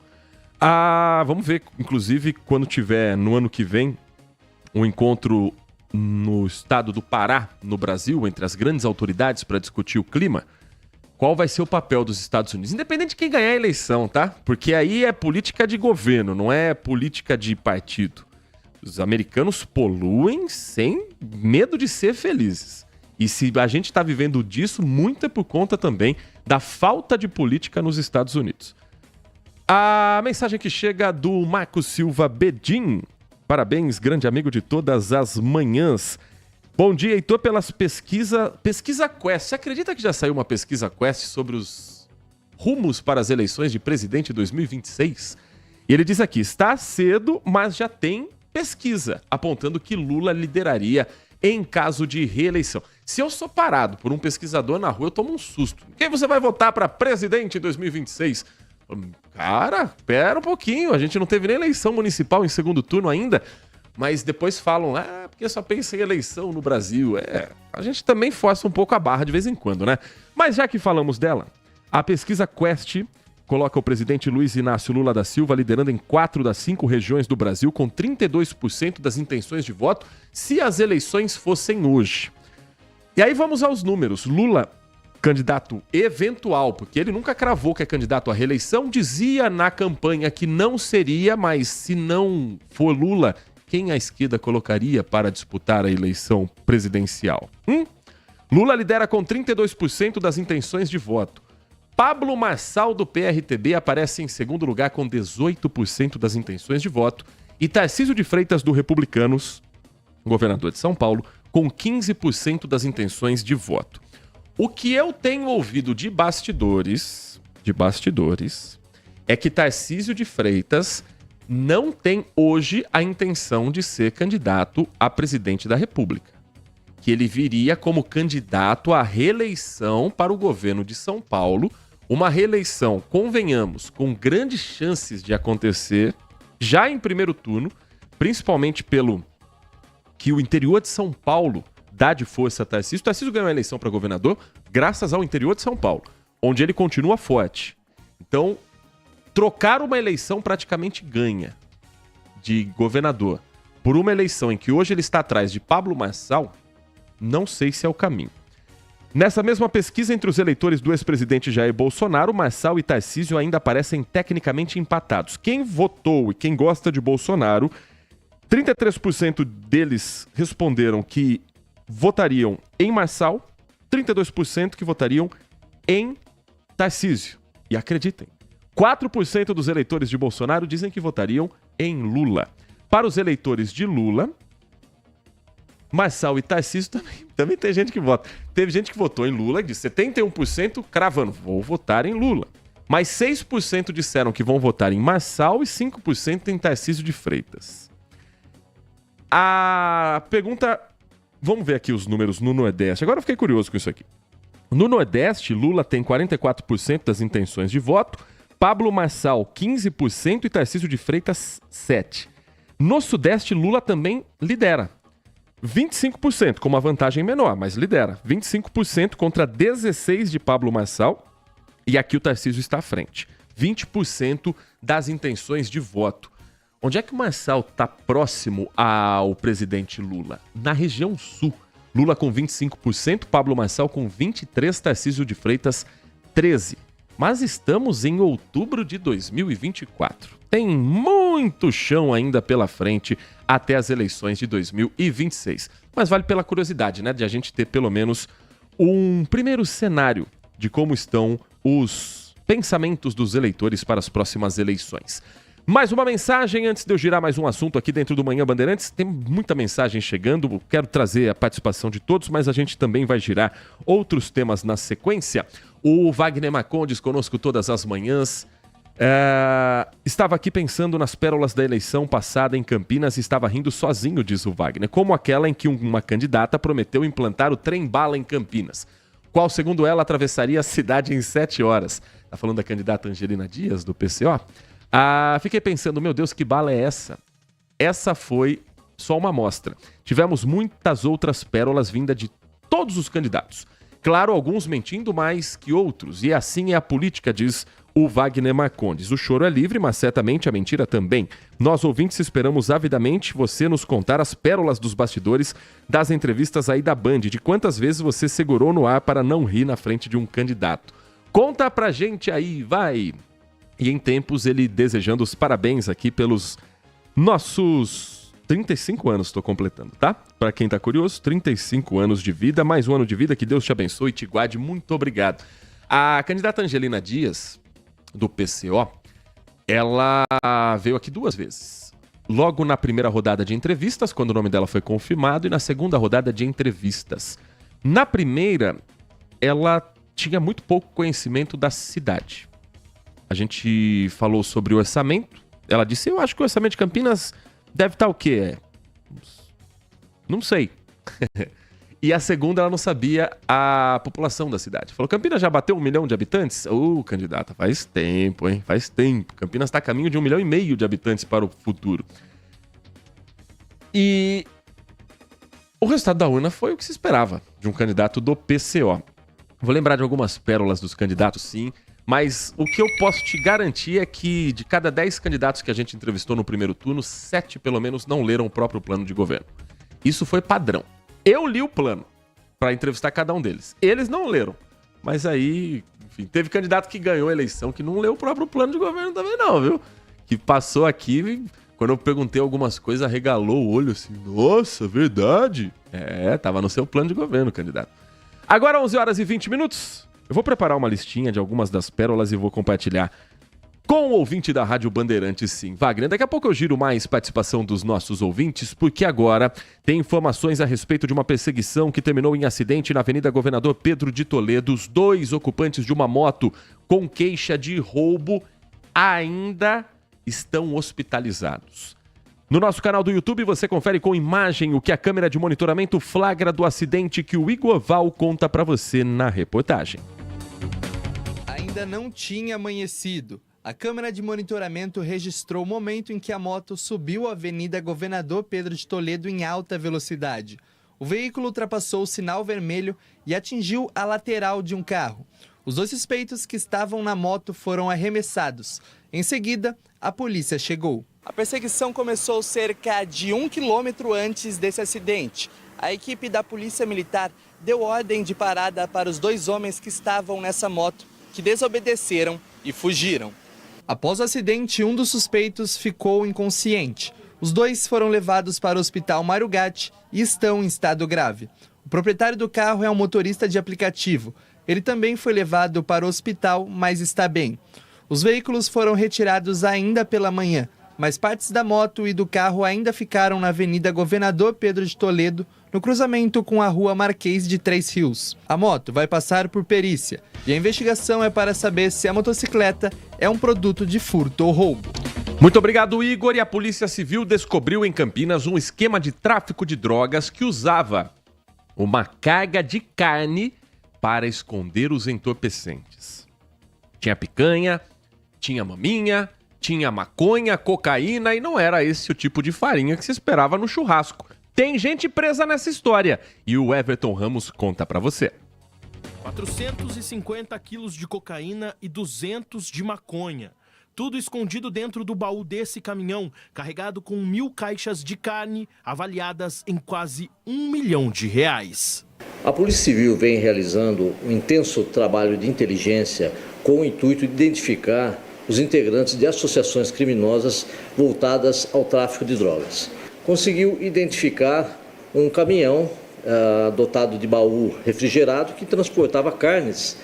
Vamos ver, inclusive, quando tiver no ano que vem um encontro no estado do Pará, no Brasil, entre as grandes autoridades para discutir o clima, qual vai ser o papel dos Estados Unidos, independente de quem ganhar a eleição, tá? Porque aí é política de governo, não é política de partido. Os americanos poluem sem medo de ser felizes. E se a gente está vivendo disso, muito é por conta também da falta de política nos Estados Unidos. A mensagem que chega do Marcos Silva Bedin. Parabéns, grande amigo de todas as manhãs. Bom dia, Heitor, pelas Pesquisa Quest. Você acredita que já saiu uma pesquisa Quest sobre os rumos para as eleições de presidente de 2026? E ele diz aqui, está cedo, mas já tem pesquisa apontando que Lula lideraria em caso de reeleição. Se eu sou parado por um pesquisador na rua, eu tomo um susto. Quem você vai votar para presidente em 2026? Cara, pera um pouquinho, a gente não teve nem eleição municipal em segundo turno ainda. Mas depois falam, porque só pensa em eleição no Brasil. A gente também força um pouco a barra de vez em quando, né? Mas já que falamos dela, a pesquisa Quest coloca o presidente Luiz Inácio Lula da Silva liderando em 4 das 5 regiões do Brasil, com 32% das intenções de voto, se as eleições fossem hoje. E aí vamos aos números. Lula, candidato eventual, porque ele nunca cravou que é candidato à reeleição, dizia na campanha que não seria, mas se não for Lula, quem a esquerda colocaria para disputar a eleição presidencial? Lula lidera com 32% das intenções de voto. Pablo Marçal, do PRTB, aparece em segundo lugar com 18% das intenções de voto. E Tarcísio de Freitas, do Republicanos, governador de São Paulo, com 15% das intenções de voto. O que eu tenho ouvido de bastidores, é que Tarcísio de Freitas não tem hoje a intenção de ser candidato a presidente da República. Que ele viria como candidato à reeleição para o governo de São Paulo, uma reeleição, convenhamos, com grandes chances de acontecer já em primeiro turno, principalmente pelo que o interior de São Paulo dá de força a Tarcísio. Tarcísio ganhou a eleição para governador graças ao interior de São Paulo, onde ele continua forte. Então, trocar uma eleição praticamente ganha de governador por uma eleição em que hoje ele está atrás de Pablo Marçal, não sei se é o caminho. Nessa mesma pesquisa entre os eleitores do ex-presidente Jair Bolsonaro, Marçal e Tarcísio ainda parecem tecnicamente empatados. Quem votou e quem gosta de Bolsonaro, 33% deles responderam que votariam em Marçal, 32% que votariam em Tarcísio. E acreditem, 4% dos eleitores de Bolsonaro dizem que votariam em Lula. Para os eleitores de Lula, Marçal e Tarcísio também tem gente que vota. Teve gente que votou em Lula, de 71% cravando, vou votar em Lula. Mas 6% disseram que vão votar em Marçal e 5% em Tarcísio de Freitas. A pergunta... Vamos ver aqui os números no Nordeste. Agora eu fiquei curioso com isso aqui. No Nordeste, Lula tem 44% das intenções de voto, Pablo Marçal 15% e Tarcísio de Freitas 7%. No Sudeste, Lula também lidera. 25%, com uma vantagem menor, mas lidera. 25% contra 16% de Pablo Marçal. E aqui o Tarcísio está à frente. 20% das intenções de voto. Onde é que o Marçal está próximo ao presidente Lula? Na região sul. Lula com 25%, Pablo Marçal com 23%, Tarcísio de Freitas 13%. Mas estamos em outubro de 2024. Tem muito chão ainda pela frente até as eleições de 2026. Mas vale pela curiosidade, né? De a gente ter pelo menos um primeiro cenário de como estão os pensamentos dos eleitores para as próximas eleições. Mais uma mensagem antes de eu girar mais um assunto aqui dentro do Manhã Bandeirantes. Tem muita mensagem chegando, quero trazer a participação de todos, mas a gente também vai girar outros temas na sequência. O Wagner Marcondes conosco todas as manhãs. Estava aqui pensando nas pérolas da eleição passada em Campinas e estava rindo sozinho, diz o Wagner, como aquela em que uma candidata prometeu implantar o trem-bala em Campinas, qual, segundo ela, atravessaria a cidade em 7 horas. Está falando da candidata Angelina Dias, do PCO? Fiquei pensando, meu Deus, que bala é essa? Essa foi só uma amostra. Tivemos muitas outras pérolas vindas de todos os candidatos. Claro, alguns mentindo mais que outros, e assim é a política, diz o Wagner Marcondes. O choro é livre, mas certamente a mentira também. Nós, ouvintes, esperamos avidamente você nos contar as pérolas dos bastidores das entrevistas aí da Band, de quantas vezes você segurou no ar para não rir na frente de um candidato. Conta pra gente aí, vai! E em tempos, ele desejando os parabéns aqui pelos nossos 35 anos, estou completando, tá? Para quem tá curioso, 35 anos de vida, mais um ano de vida, que Deus te abençoe e te guarde, muito obrigado. A candidata Angelina Dias, do PCO, ela veio aqui 2 vezes. Logo na primeira rodada de entrevistas, quando o nome dela foi confirmado, e na segunda rodada de entrevistas. Na primeira, ela tinha muito pouco conhecimento da cidade. A gente falou sobre o orçamento. Ela disse, eu acho que o orçamento de Campinas deve estar o quê? Não sei. E a segunda, ela não sabia a população da cidade. Falou, Campinas já bateu 1 milhão de habitantes? Candidata, faz tempo, hein? Faz tempo. Campinas está a caminho de 1,5 milhão de habitantes para o futuro. E o resultado da urna foi o que se esperava de um candidato do PCO. Vou lembrar de algumas pérolas dos candidatos, sim. Mas o que eu posso te garantir é que de cada 10 candidatos que a gente entrevistou no primeiro turno, 7 pelo menos não leram o próprio plano de governo. Isso foi padrão. Eu li o plano para entrevistar cada um deles. Eles não leram. Mas aí, enfim, teve candidato que ganhou a eleição que não leu o próprio plano de governo também não, viu? Que passou aqui, quando eu perguntei algumas coisas, arregalou o olho assim, nossa, verdade? Tava no seu plano de governo, candidato. Agora 11 horas e 20 minutos. Eu vou preparar uma listinha de algumas das pérolas e vou compartilhar com o ouvinte da Rádio Bandeirantes, sim. Wagner, daqui a pouco eu giro mais participação dos nossos ouvintes, porque agora tem informações a respeito de uma perseguição que terminou em acidente na Avenida Governador Pedro de Toledo. Os 2 ocupantes de uma moto com queixa de roubo ainda estão hospitalizados. No nosso canal do YouTube você confere com imagem o que a câmera de monitoramento flagra do acidente que o Igor Val conta para você na reportagem. Ainda não tinha amanhecido. A câmera de monitoramento registrou o momento em que a moto subiu a Avenida Governador Pedro de Toledo em alta velocidade. O veículo ultrapassou o sinal vermelho e atingiu a lateral de um carro. Os 2 suspeitos que estavam na moto foram arremessados. Em seguida, a polícia chegou. A perseguição começou cerca de 1 quilômetro antes desse acidente. A equipe da Polícia Militar deu ordem de parada para os 2 homens que estavam nessa moto, que desobedeceram e fugiram. Após o acidente, um dos suspeitos ficou inconsciente. Os 2 foram levados para o Hospital Mário Gatti e estão em estado grave. O proprietário do carro é um motorista de aplicativo. Ele também foi levado para o hospital, mas está bem. Os veículos foram retirados ainda pela manhã, mas partes da moto e do carro ainda ficaram na Avenida Governador Pedro de Toledo, no cruzamento com a Rua Marquês de Três Rios. A moto vai passar por perícia e a investigação é para saber se a motocicleta é um produto de furto ou roubo. Muito obrigado, Igor. E a Polícia Civil descobriu em Campinas um esquema de tráfico de drogas que usava uma carga de carne para esconder os entorpecentes. Tinha picanha, tinha maminha, tinha maconha, cocaína e não era esse o tipo de farinha que se esperava no churrasco. Tem gente presa nessa história e o Everton Ramos conta pra você. 450 quilos de cocaína e 200 de maconha. Tudo escondido dentro do baú desse caminhão, carregado com 1.000 caixas de carne, avaliadas em quase R$1 milhão. A Polícia Civil vem realizando um intenso trabalho de inteligência com o intuito de identificar os integrantes de associações criminosas voltadas ao tráfico de drogas. Conseguiu identificar um caminhão dotado de baú refrigerado que transportava carnes,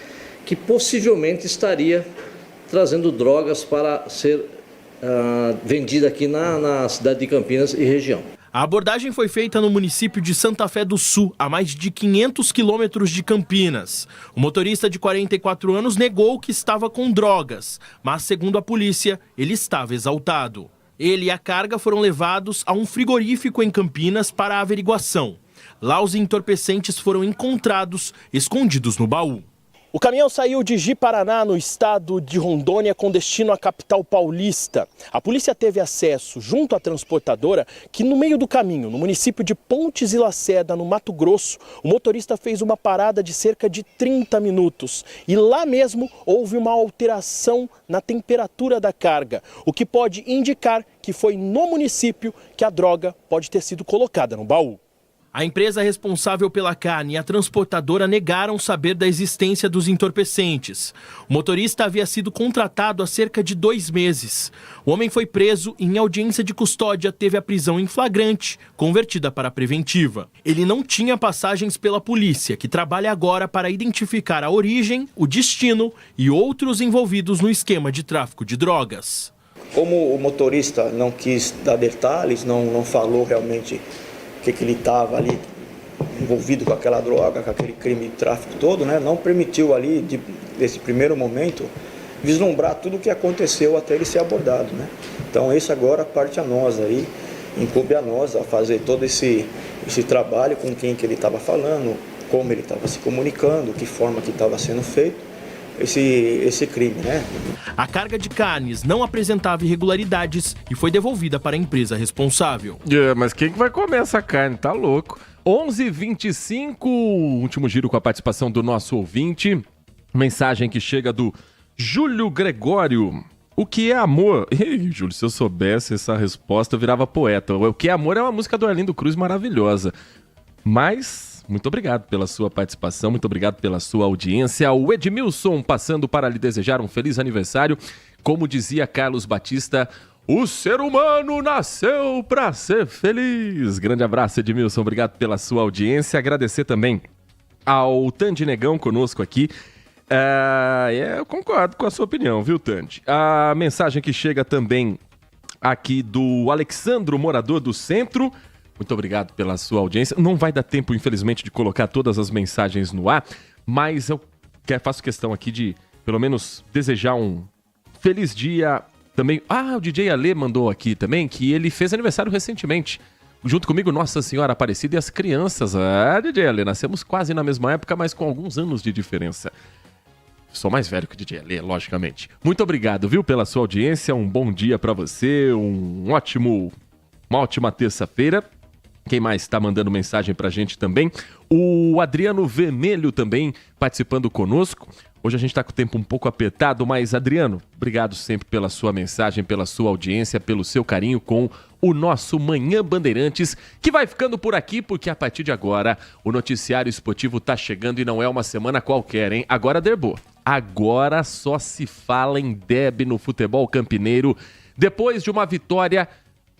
que possivelmente estaria trazendo drogas para ser vendida aqui na cidade de Campinas e região. A abordagem foi feita no município de Santa Fé do Sul, a mais de 500 quilômetros de Campinas. O motorista de 44 anos negou que estava com drogas, mas, segundo a polícia, ele estava exaltado. Ele e a carga foram levados a um frigorífico em Campinas para a averiguação. Lá, os entorpecentes foram encontrados escondidos no baú. O caminhão saiu de Ji-Paraná, no estado de Rondônia, com destino à capital paulista. A polícia teve acesso, junto à transportadora, que no meio do caminho, no município de Pontes e Lacerda, no Mato Grosso, o motorista fez uma parada de cerca de 30 minutos. E lá mesmo houve uma alteração na temperatura da carga, o que pode indicar que foi no município que a droga pode ter sido colocada no baú. A empresa responsável pela carne e a transportadora negaram saber da existência dos entorpecentes. O motorista havia sido contratado há cerca de 2 meses. O homem foi preso e, em audiência de custódia, teve a prisão em flagrante, convertida para preventiva. Ele não tinha passagens pela polícia, que trabalha agora para identificar a origem, o destino e outros envolvidos no esquema de tráfico de drogas. Como o motorista não quis dar detalhes, não falou realmente que ele estava ali envolvido com aquela droga, com aquele crime de tráfico todo, né? Não permitiu ali, nesse primeiro momento, vislumbrar tudo o que aconteceu até ele ser abordado, né? Então isso agora parte a nós aí, incumbe a nós a fazer todo esse trabalho com quem que ele estava falando, como ele estava se comunicando, que forma que estava sendo feito esse crime, né? A carga de carnes não apresentava irregularidades e foi devolvida para a empresa responsável. Mas quem que vai comer essa carne? Tá louco. 11h25, último giro com a participação do nosso ouvinte. Mensagem que chega do Júlio Gregório. O que é amor? Ei, Júlio, se eu soubesse essa resposta, eu virava poeta. O que é amor é uma música do Arlindo Cruz maravilhosa. Mas... muito obrigado pela sua participação, muito obrigado pela sua audiência. O Edmilson passando para lhe desejar um feliz aniversário. Como dizia Carlos Batista, o ser humano nasceu para ser feliz. Grande abraço, Edmilson, obrigado pela sua audiência. Agradecer também ao Tandy Negão conosco aqui. Eu concordo com a sua opinião, viu, Tandy? A mensagem que chega também aqui do Alexandro, morador do centro. Muito obrigado pela sua audiência. Não vai dar tempo, infelizmente, de colocar todas as mensagens no ar, mas eu faço questão aqui de, pelo menos, desejar um feliz dia também. O DJ Ale mandou aqui também que ele fez aniversário recentemente. Junto comigo, Nossa Senhora Aparecida e as crianças. DJ Ale, nascemos quase na mesma época, mas com alguns anos de diferença. Sou mais velho que o DJ Ale, logicamente. Muito obrigado, viu, pela sua audiência. Um bom dia pra você, uma ótima terça-feira. Quem mais está mandando mensagem pra gente também? O Adriano Vermelho também participando conosco. Hoje a gente tá com o tempo um pouco apertado, mas Adriano, obrigado sempre pela sua mensagem, pela sua audiência, pelo seu carinho com o nosso Manhã Bandeirantes, que vai ficando por aqui, porque a partir de agora o noticiário esportivo tá chegando e não é uma semana qualquer, hein? Agora derbou. Agora só se fala em derby no futebol campineiro, depois de uma vitória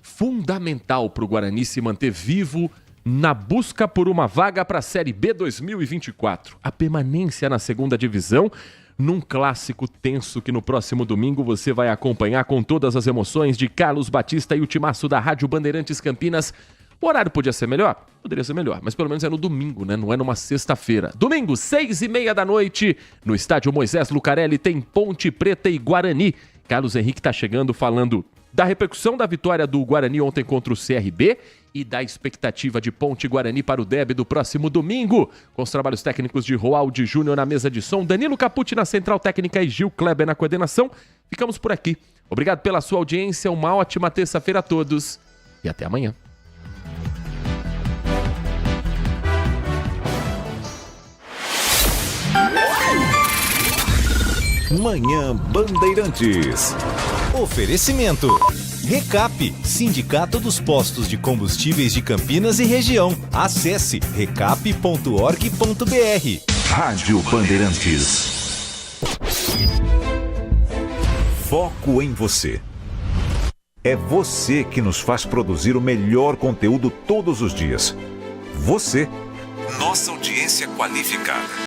fundamental para o Guarani se manter vivo na busca por uma vaga para a Série B 2024. A permanência na segunda divisão, num clássico tenso que no próximo domingo você vai acompanhar com todas as emoções de Carlos Batista e o timaço da Rádio Bandeirantes Campinas. O horário podia ser melhor? Poderia ser melhor, mas pelo menos é no domingo, né? Não é numa sexta-feira. Domingo, 6h30 da noite, no estádio Moisés Lucarelli, tem Ponte Preta e Guarani. Carlos Henrique está chegando falando da repercussão da vitória do Guarani ontem contra o CRB e da expectativa de Ponte Guarani para o derby do próximo domingo, com os trabalhos técnicos de Roaldi Júnior na mesa de som, Danilo Capucci na central técnica e Gil Kleber na coordenação. Ficamos por aqui. Obrigado pela sua audiência, uma ótima terça-feira a todos e até amanhã. Manhã Bandeirantes. Oferecimento. Recap, Sindicato dos Postos de Combustíveis de Campinas e Região. Acesse recap.org.br. Rádio Bandeirantes. Foco em você. É você que nos faz produzir o melhor conteúdo todos os dias. Você, nossa audiência qualificada.